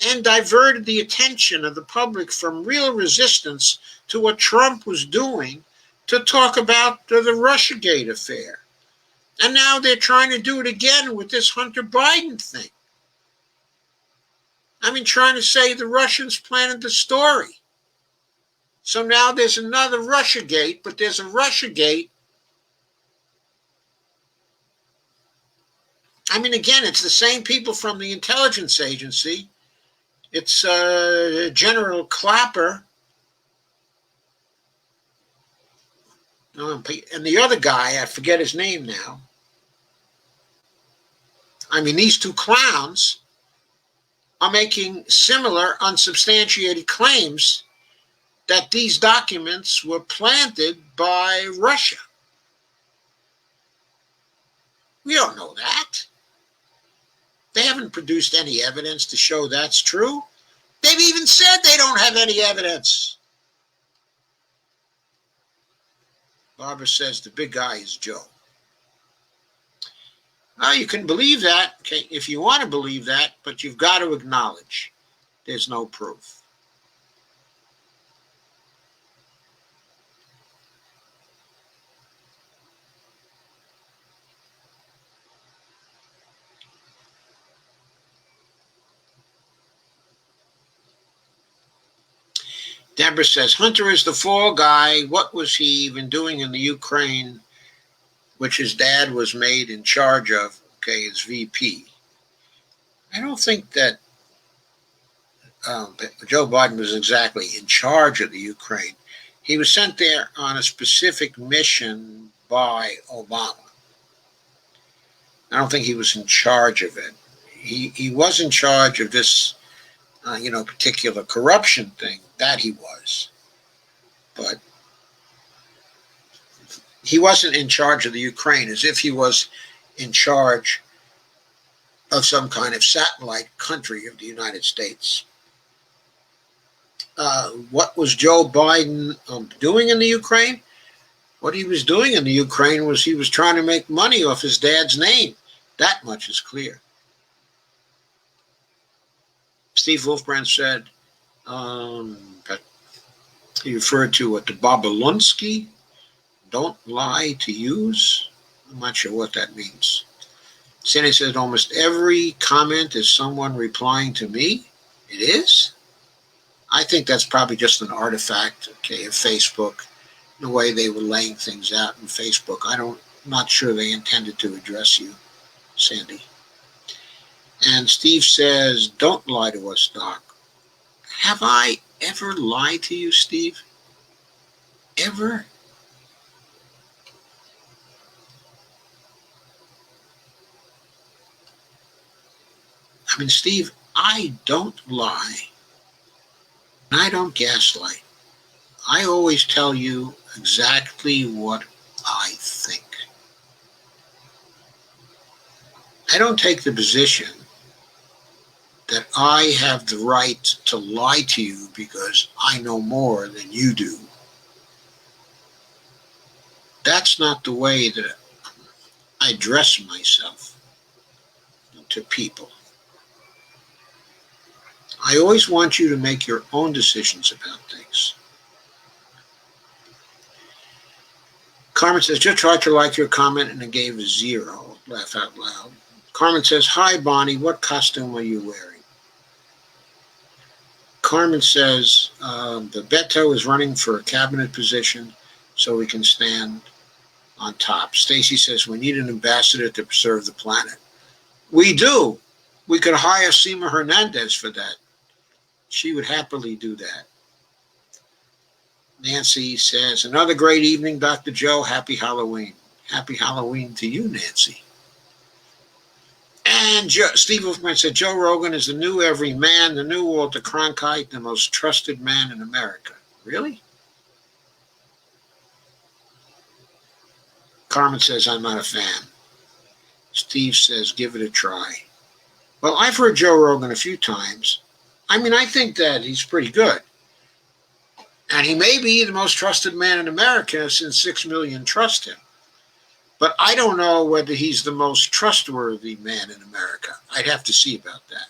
and diverted the attention of the public from real resistance to what Trump was doing to talk about the Russiagate affair. And now they're trying to do it again with this Hunter Biden thing. Trying to say the Russians planted the story. So now there's another Russiagate, but there's a Russiagate. Again, it's the same people from the intelligence agency. It's General Clapper and the other guy, I forget his name now. These two clowns are making similar unsubstantiated claims that these documents were planted by Russia. We don't know that. They haven't produced any evidence to show that's true. They've even said they don't have any evidence. Barbara says the big guy is Joe. Well, you can believe that, okay, if you want to believe that, but you've got to acknowledge there's no proof. Deborah says, Hunter is the fall guy. What was he even doing in the Ukraine? which his dad was made in charge of, okay, as VP. I don't think that Joe Biden was exactly in charge of the Ukraine. He was sent there on a specific mission by Obama. I don't think he was in charge of it. He was in charge of this, particular corruption thing. That he was, but he wasn't in charge of the Ukraine as if he was in charge of some kind of satellite country of the United States. What was Joe Biden doing in the Ukraine? What he was doing in the Ukraine was he was trying to make money off his dad's name. That much is clear. Steve Wolfbrand said that he referred to what the Babalunsky, don't lie to use. I'm not sure what that means. Sandy says almost every comment is someone replying to me. It is? I think that's probably just an artifact, okay, of Facebook, the way they were laying things out in Facebook. I'm not sure they intended to address you, Sandy. And Steve says, don't lie to us, Doc. Have I ever lied to you, Steve? Ever? I mean, Steve, I don't lie. And I don't gaslight. I always tell you exactly what I think. I don't take the position that I have the right to lie to you because I know more than you do. That's not the way that I dress myself to people. I always want you to make your own decisions about things. Carmen says, just tried to like your comment and it gave a 0. Laugh out loud. Carmen says, hi, Bonnie, what costume are you wearing? Carmen says, Bebeto is running for a cabinet position so we can stand on top. Stacy says, we need an ambassador to preserve the planet. We do. We could hire Seema Hernandez for that. She would happily do that. Nancy says, another great evening, Dr. Joe. Happy Halloween. Happy Halloween to you, Nancy. And Steve Wolfman said, Joe Rogan is the new everyman, the new Walter Cronkite, the most trusted man in America. Really? Carmen says, I'm not a fan. Steve says, give it a try. Well, I've heard Joe Rogan a few times. I mean, I think that he's pretty good. And he may be the most trusted man in America since 6 million trust him. But I don't know whether he's the most trustworthy man in America. I'd have to see about that.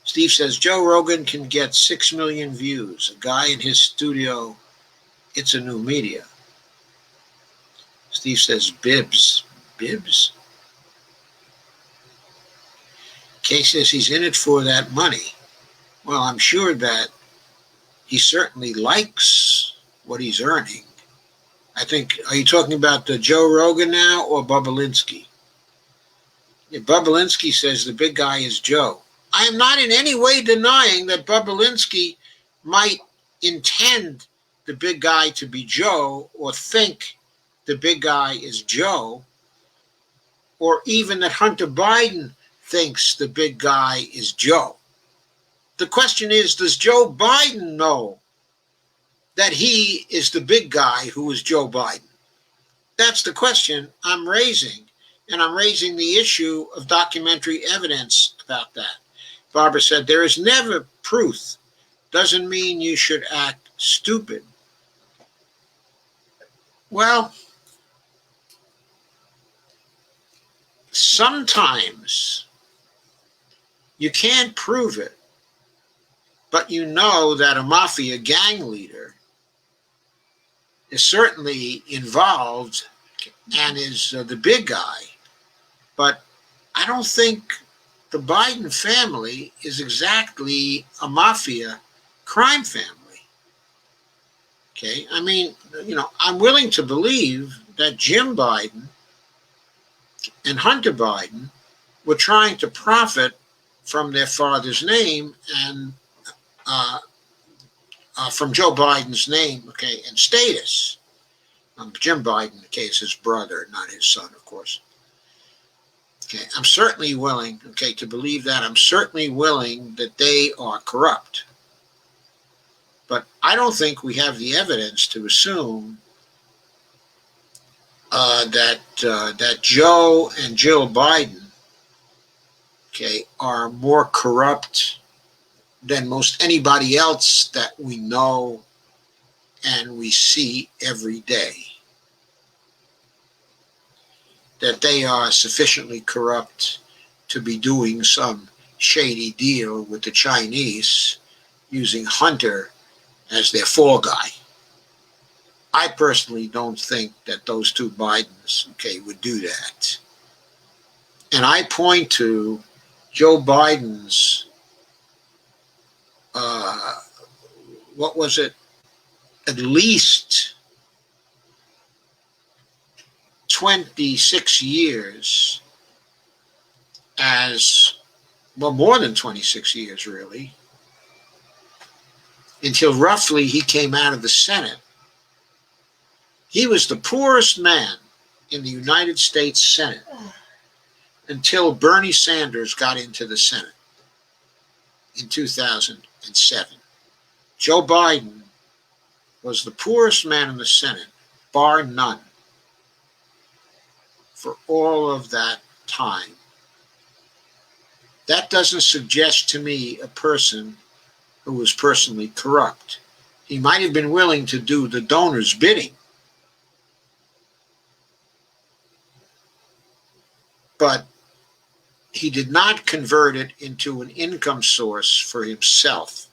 Steve says, Joe Rogan can get 6 million views. A guy in his studio, it's a new media. Steve says, Bibbs. Bibbs? Kay says he's in it for that money. Well, I'm sure that he certainly likes what he's earning. I think, are you talking about the Joe Rogan now or Bubalinsky? Yeah, Bubalinsky says the big guy is Joe. I am not in any way denying that Bubalinsky might intend the big guy to be Joe or think the big guy is Joe, or even that Hunter Biden thinks the big guy is Joe. The question is, does Joe Biden know that he is the big guy who is Joe Biden? That's the question I'm raising, and I'm raising the issue of documentary evidence about that. Barbara said, there is never proof. Doesn't mean you should act stupid. Well, sometimes you can't prove it, but you know that a mafia gang leader is certainly involved and is the big guy. But I don't think the Biden family is exactly a mafia crime family. Okay, I mean, I'm willing to believe that Jim Biden and Hunter Biden were trying to profit from their father's name and uh, from Joe Biden's name, okay, and status. Jim Biden, in the case, his brother, not his son, of course. Okay, I'm certainly willing, okay, to believe that. I'm certainly willing that they are corrupt. But I don't think we have the evidence to assume that Joe and Jill Biden, okay, are more corrupt than most anybody else that we know and we see every day. That they are sufficiently corrupt to be doing some shady deal with the Chinese using Hunter as their fall guy. I personally don't think that those two Bidens, okay, would do that. And I point to Joe Biden's, what was it, at least 26 years as, well, more than 26 years, really, until roughly he came out of the Senate. He was the poorest man in the United States Senate until Bernie Sanders got into the Senate in 2007. Joe Biden was the poorest man in the Senate, bar none, for all of that time. That doesn't suggest to me a person who was personally corrupt. He might have been willing to do the donor's bidding, but he did not convert it into an income source for himself,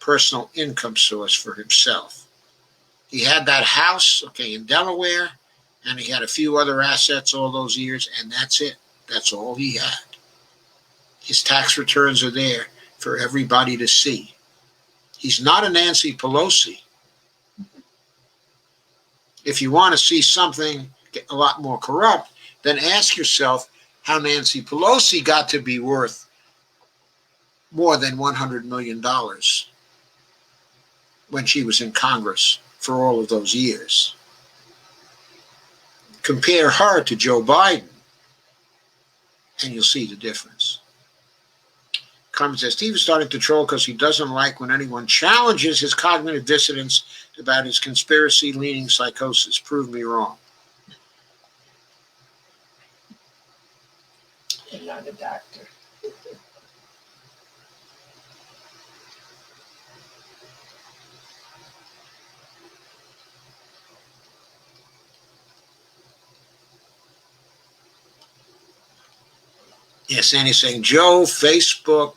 personal income source for himself. He had that house, okay, in Delaware, and he had a few other assets all those years, and that's it. That's all he had. His tax returns are there for everybody to see. He's not a Nancy Pelosi. If you want to see something a lot more corrupt, then ask yourself how Nancy Pelosi got to be worth more than $100 million when she was in Congress for all of those years. Compare her to Joe Biden, and you'll see the difference. Carmen says, Steve is starting to troll because he doesn't like when anyone challenges his cognitive dissonance about his conspiracy-leaning psychosis. Prove me wrong. I'm not a doctor. Yes, Annie's saying, Joe, Facebook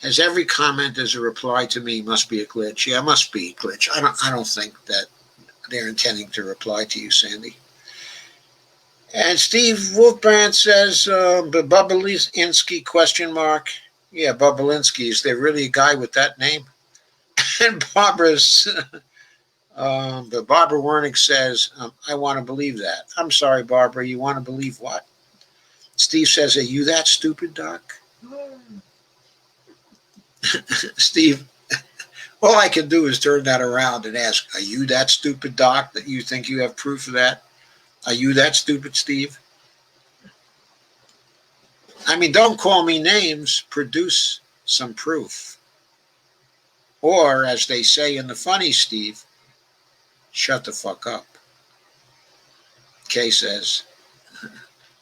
has every comment as a reply to me. Must be a glitch. Yeah, must be a glitch. I don't think that they're intending to reply to you, Sandy. And Steve Wolfbrand says, Bubblinsky, question mark. Yeah, Bubblinsky. Is there really a guy with that name? And Barbara's, but Barbara Wernick says, I want to believe that. I'm sorry, Barbara, you want to believe what? Steve says, are you that stupid, Doc? Steve, all I can do is turn that around and ask, are you that stupid, Doc, that you think you have proof of that? Are you that stupid, Steve? I mean, don't call me names. Produce some proof. Or, as they say in the funny, Steve, shut the fuck up. Kay says,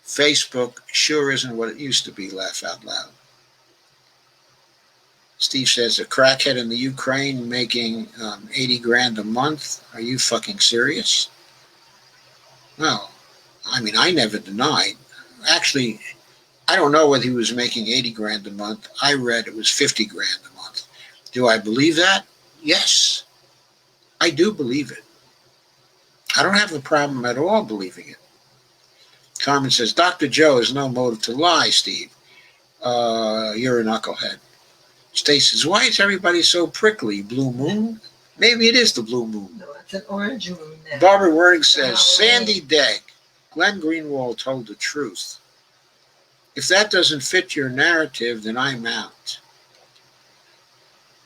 Facebook sure isn't what it used to be, laugh out loud. Steve says, a crackhead in the Ukraine making 80 grand a month? Are you fucking serious? Well, I mean, I never denied. Actually, I don't know whether he was making 80 grand a month. I read it was 50 grand a month. Do I believe that? Yes, I do believe it. I don't have a problem at all believing it. Carmen says, Dr. Joe has no motive to lie, Steve. You're a knucklehead. Stacy says, why is everybody so prickly? Blue moon? Maybe it is the blue moon. No, it's an orange moon now. Barbara Werning says, Sandy Degg, Glenn Greenwald told the truth. If that doesn't fit your narrative, then I'm out.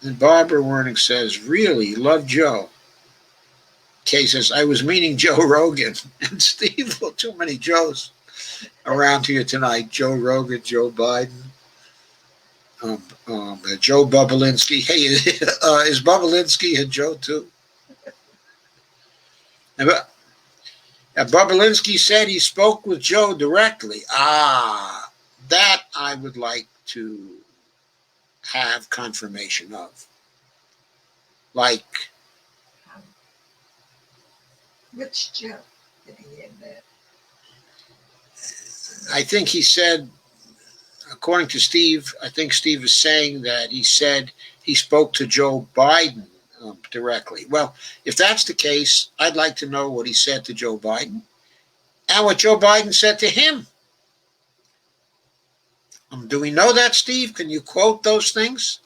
And Barbara Werning says, really, love Joe. Kay says, I was meaning Joe Rogan. And Steve, well, too many Joes around here tonight. Joe Rogan, Joe Biden, Joe Bobolinsky. Hey, is Bobolinsky a Joe too? And Bobolinsky said he spoke with Joe directly. That I would like to have confirmation of. Like, which Joe did he have that? I think he said, according to Steve, I think Steve is saying that he said he spoke to Joe Biden directly. Well, if that's the case, I'd like to know what he said to Joe Biden and what Joe Biden said to him. Do we know that, Steve? Can you quote those things?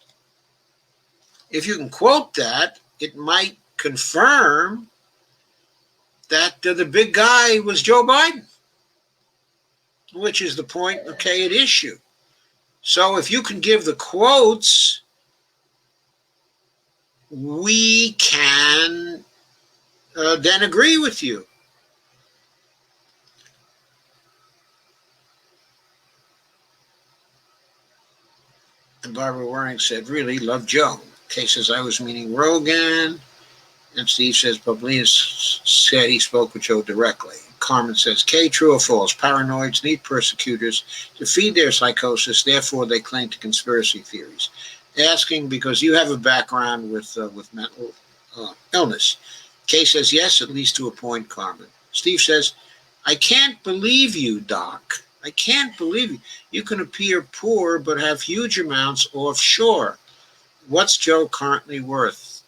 If you can quote that, it might confirm that the big guy was Joe Biden, which is the point, okay, at issue. So if you can give the quotes, we can then agree with you. And Barbara Waring said, really, love Joe. Kay says, I was meaning Rogan. And Steve says, Publius said he spoke with Joe directly. Carmen says, Kay, true or false? Paranoids need persecutors to feed their psychosis. Therefore, they cling to conspiracy theories. Asking because you have a background with mental illness. Kay says, yes, at least to a point, Carmen. Steve says, I can't believe you, Doc. I can't believe you. You can appear poor but have huge amounts offshore. What's Joe currently worth?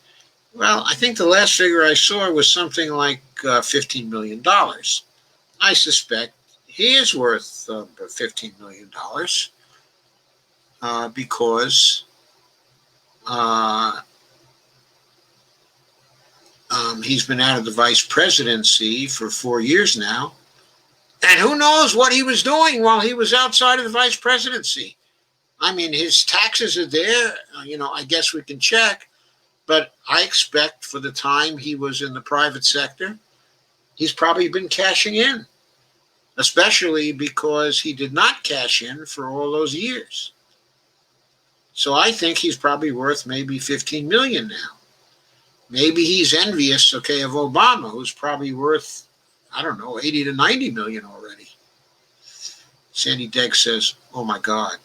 Well, I think the last figure I saw was something like $15 million. I suspect he is worth $15 million because he's been out of the vice presidency for 4 years now. And who knows what he was doing while he was outside of the vice presidency. I mean, his taxes are there. I guess we can check. But I expect for the time he was in the private sector, he's probably been cashing in, especially because he did not cash in for all those years. So I think he's probably worth maybe $15 million now. Maybe he's envious, of Obama, who's probably worth, I don't know, 80 to 90 million already. Sandy Degg says, oh my God.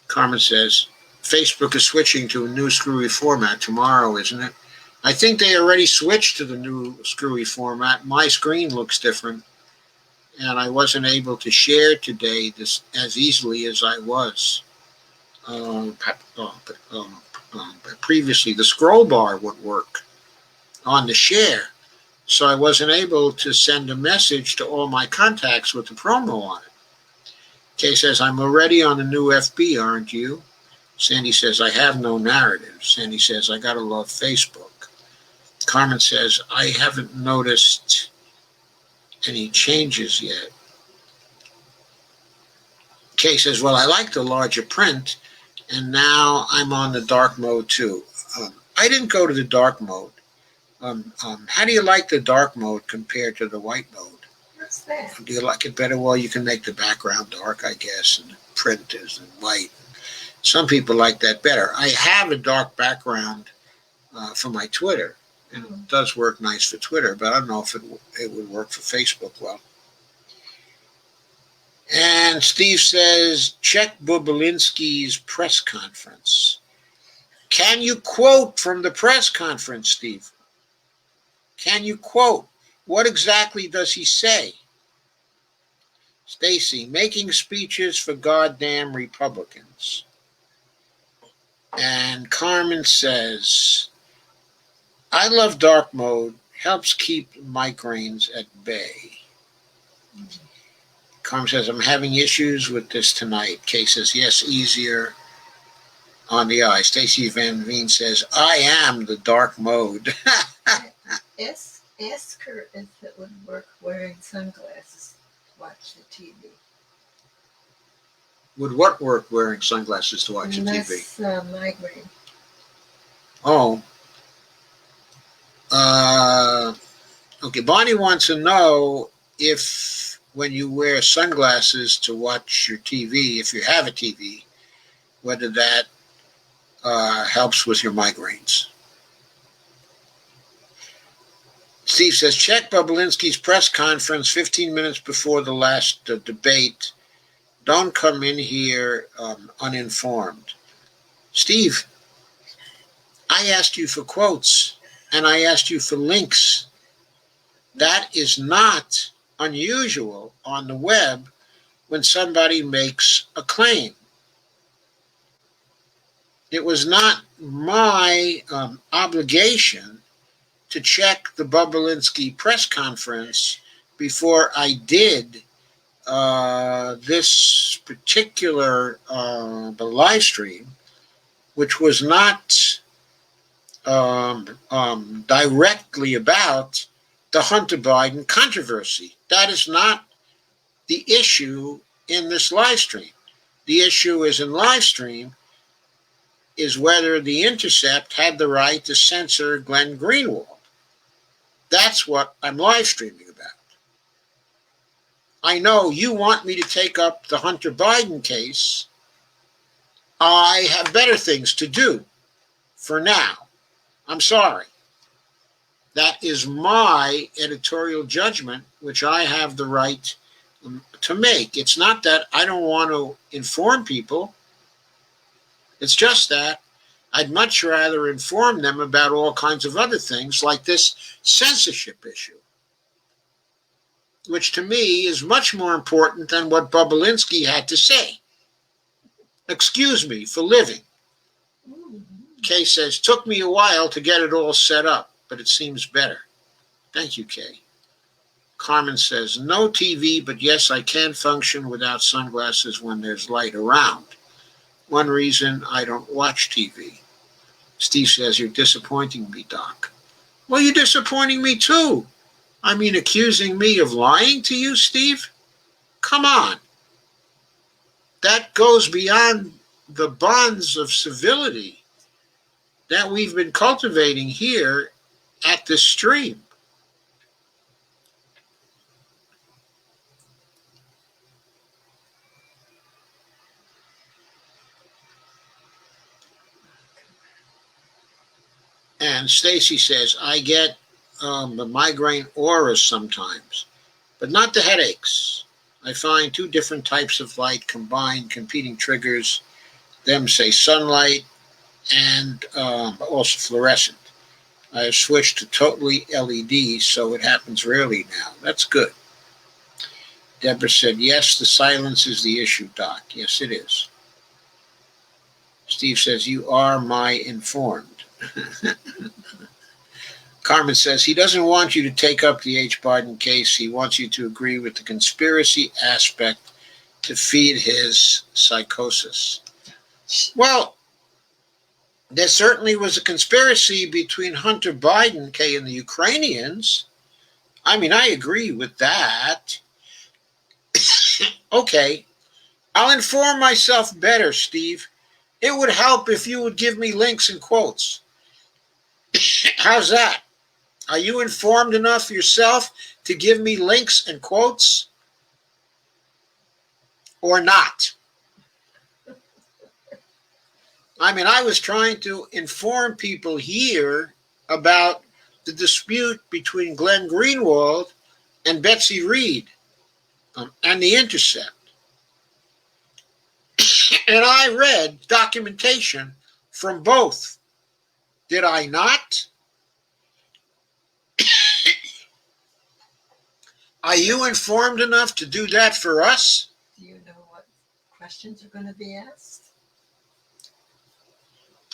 Carmen says, Facebook is switching to a new screwy format tomorrow, isn't it? I think they already switched to the new screwy format. My screen looks different, and I wasn't able to share today this as easily as I was. Previously, the scroll bar would work on the share, so I wasn't able to send a message to all my contacts with the promo on it. Kay says, I'm already on the new FB, aren't you? Sandy says, I have no narrative. Sandy says, I gotta love Facebook. Carmen says, I haven't noticed any changes yet. Kay says, well, I like the larger print, and now I'm on the dark mode too. I didn't go to the dark mode. How do you like the dark mode compared to the white mode? What's that? Do you like it better? Well, you can make the background dark, I guess, and the print is in white. Some people like that better. I have a dark background for my Twitter, and it does work nice for Twitter, but I don't know if it would work for Facebook well. And Steve says, check Bobolinsky's press conference. Can you quote from the press conference, Steve? Can you quote? What exactly does he say? Stacy, making speeches for goddamn Republicans. And Carmen says, I love dark mode, helps keep migraines at bay. Carmen says, I'm having issues with this tonight. Kay says, yes, easier. on the eye. Stacy Van Veen says, I am the dark mode. Ask her if it would work wearing sunglasses to watch the TV. Would what work wearing sunglasses to watch the TV? Less migraine. Oh. Okay, Bonnie wants to know if when you wear sunglasses to watch your TV, if you have a TV, whether that helps with your migraines. Steve says, check Bobulinski's press conference 15 minutes before the last debate. Don't come in here uninformed. Steve, I asked you for quotes and I asked you for links. That is not unusual on the web when somebody makes a claim. It was not my obligation to check the Bobulinski press conference before I did this particular live stream, which was not directly about the Hunter Biden controversy. That is not the issue in this live stream. The issue is in live stream is whether the Intercept had the right to censor Glenn Greenwald. That's what I'm live streaming about. I know you want me to take up the Hunter Biden case. I have better things to do for now. I'm sorry. That is my editorial judgment, which I have the right to make. It's not that I don't want to inform people. It's just that I'd much rather inform them about all kinds of other things like this censorship issue, which to me is much more important than what Bobulinski had to say. Excuse me for living. Kay says, took me a while to get it all set up, but it seems better. Thank you, Kay. Carmen says, no TV, but yes, I can function without sunglasses when there's light around. One reason I don't watch TV. Steve says, you're disappointing me, Doc. Well, you're disappointing me too. I mean, accusing me of lying to you, Steve? Come on. That goes beyond the bonds of civility that we've been cultivating here at this stream. And Stacy says, I get the migraine auras sometimes, but not the headaches. I find two different types of light combined, competing triggers. Them say sunlight and also fluorescent. I have switched to totally LED, so it happens rarely now. That's good. Deborah said, yes, the silence is the issue, Doc. Yes, it is. Steve says, you are my informed. Carmen says, he doesn't want you to take up the H. Biden case. He wants you to agree with the conspiracy aspect to feed his psychosis. Well, there certainly was a conspiracy between Hunter Biden, Kay, and the Ukrainians. I mean, I agree with that. Okay, I'll inform myself better, Steve. It would help if you would give me links and quotes. How's that? Are you informed enough yourself to give me links and quotes? Or not? I mean, I was trying to inform people here about the dispute between Glenn Greenwald and Betsy Reed and the Intercept. And I read documentation from both. Did I not? Are you informed enough to do that for us? Do you know what questions are going to be asked?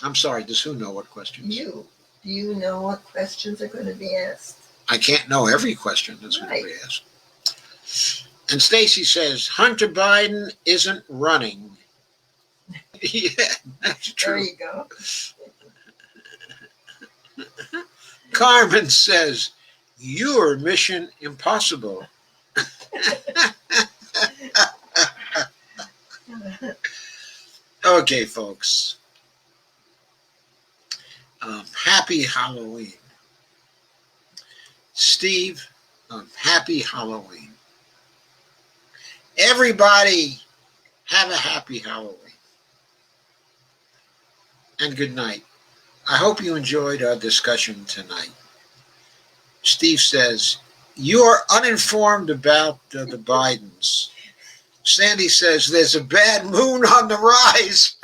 I'm sorry, does who know what questions? You. Do you know what questions are going to be asked? I can't know every question that's going to be asked. And Stacy says, Hunter Biden isn't running. Yeah, that's There true. you go. Carmen says, "You're Mission Impossible." Okay, folks. Happy Halloween. Steve, happy Halloween. Everybody, have a happy Halloween. And good night. I hope you enjoyed our discussion tonight. Steve says, "You are uninformed about the Bidens." Sandy says, "There's a bad moon on the rise."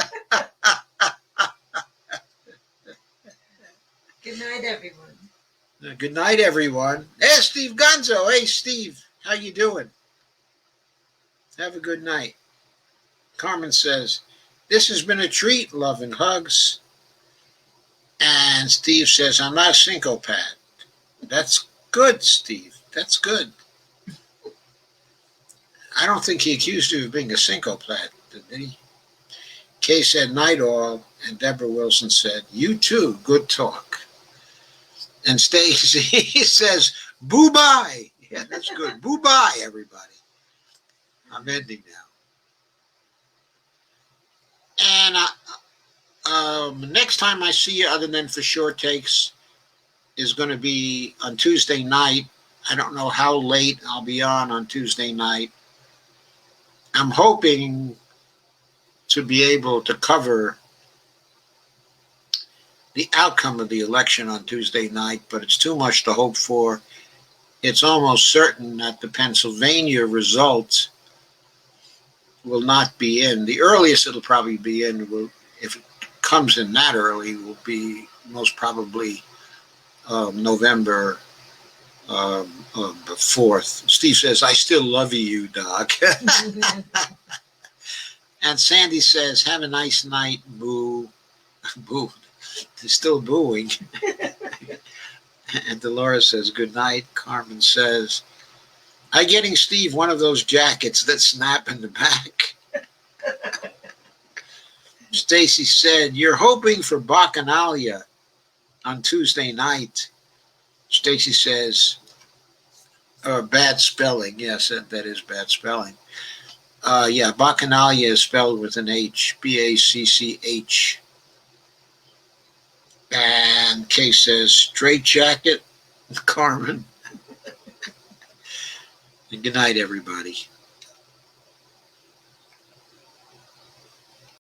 Good night, everyone. Good night, everyone. Hey, Steve Gonzo. Hey, Steve. How you doing? Have a good night. Carmen says, "This has been a treat. Love and hugs." And Steve says, "I'm not a syncopat." That's good, Steve. That's good. I don't think he accused you of being a syncopat, did he? Kay said, "Night all." And Deborah Wilson said, "You too. Good talk." And Stacy says, "Boo bye." Yeah, that's good. Boo bye, everybody. I'm ending now. And next time I see you, other than for short takes, is going to be on Tuesday night. I don't know how late I'll be on Tuesday night. I'm hoping to be able to cover the outcome of the election on Tuesday night, but it's too much to hope for. It's almost certain that the Pennsylvania result will not be in. The earliest it'll probably be in, if it comes in that early, will be most probably November the 4th. Steve says, "I still love you, Doc." And Sandy says, "Have a nice night, boo." Boo. They're still booing. And Dolores says, "Good night." Carmen says, "I'm getting Steve one of those jackets that snap in the back." Stacy said, "You're hoping for Bacchanalia on Tuesday night." Stacy says, "Bad spelling." Yes, that is bad spelling. Yeah, Bacchanalia is spelled with an H, Bacch. And Kay says, "Straight jacket." Carmen. And good night, everybody.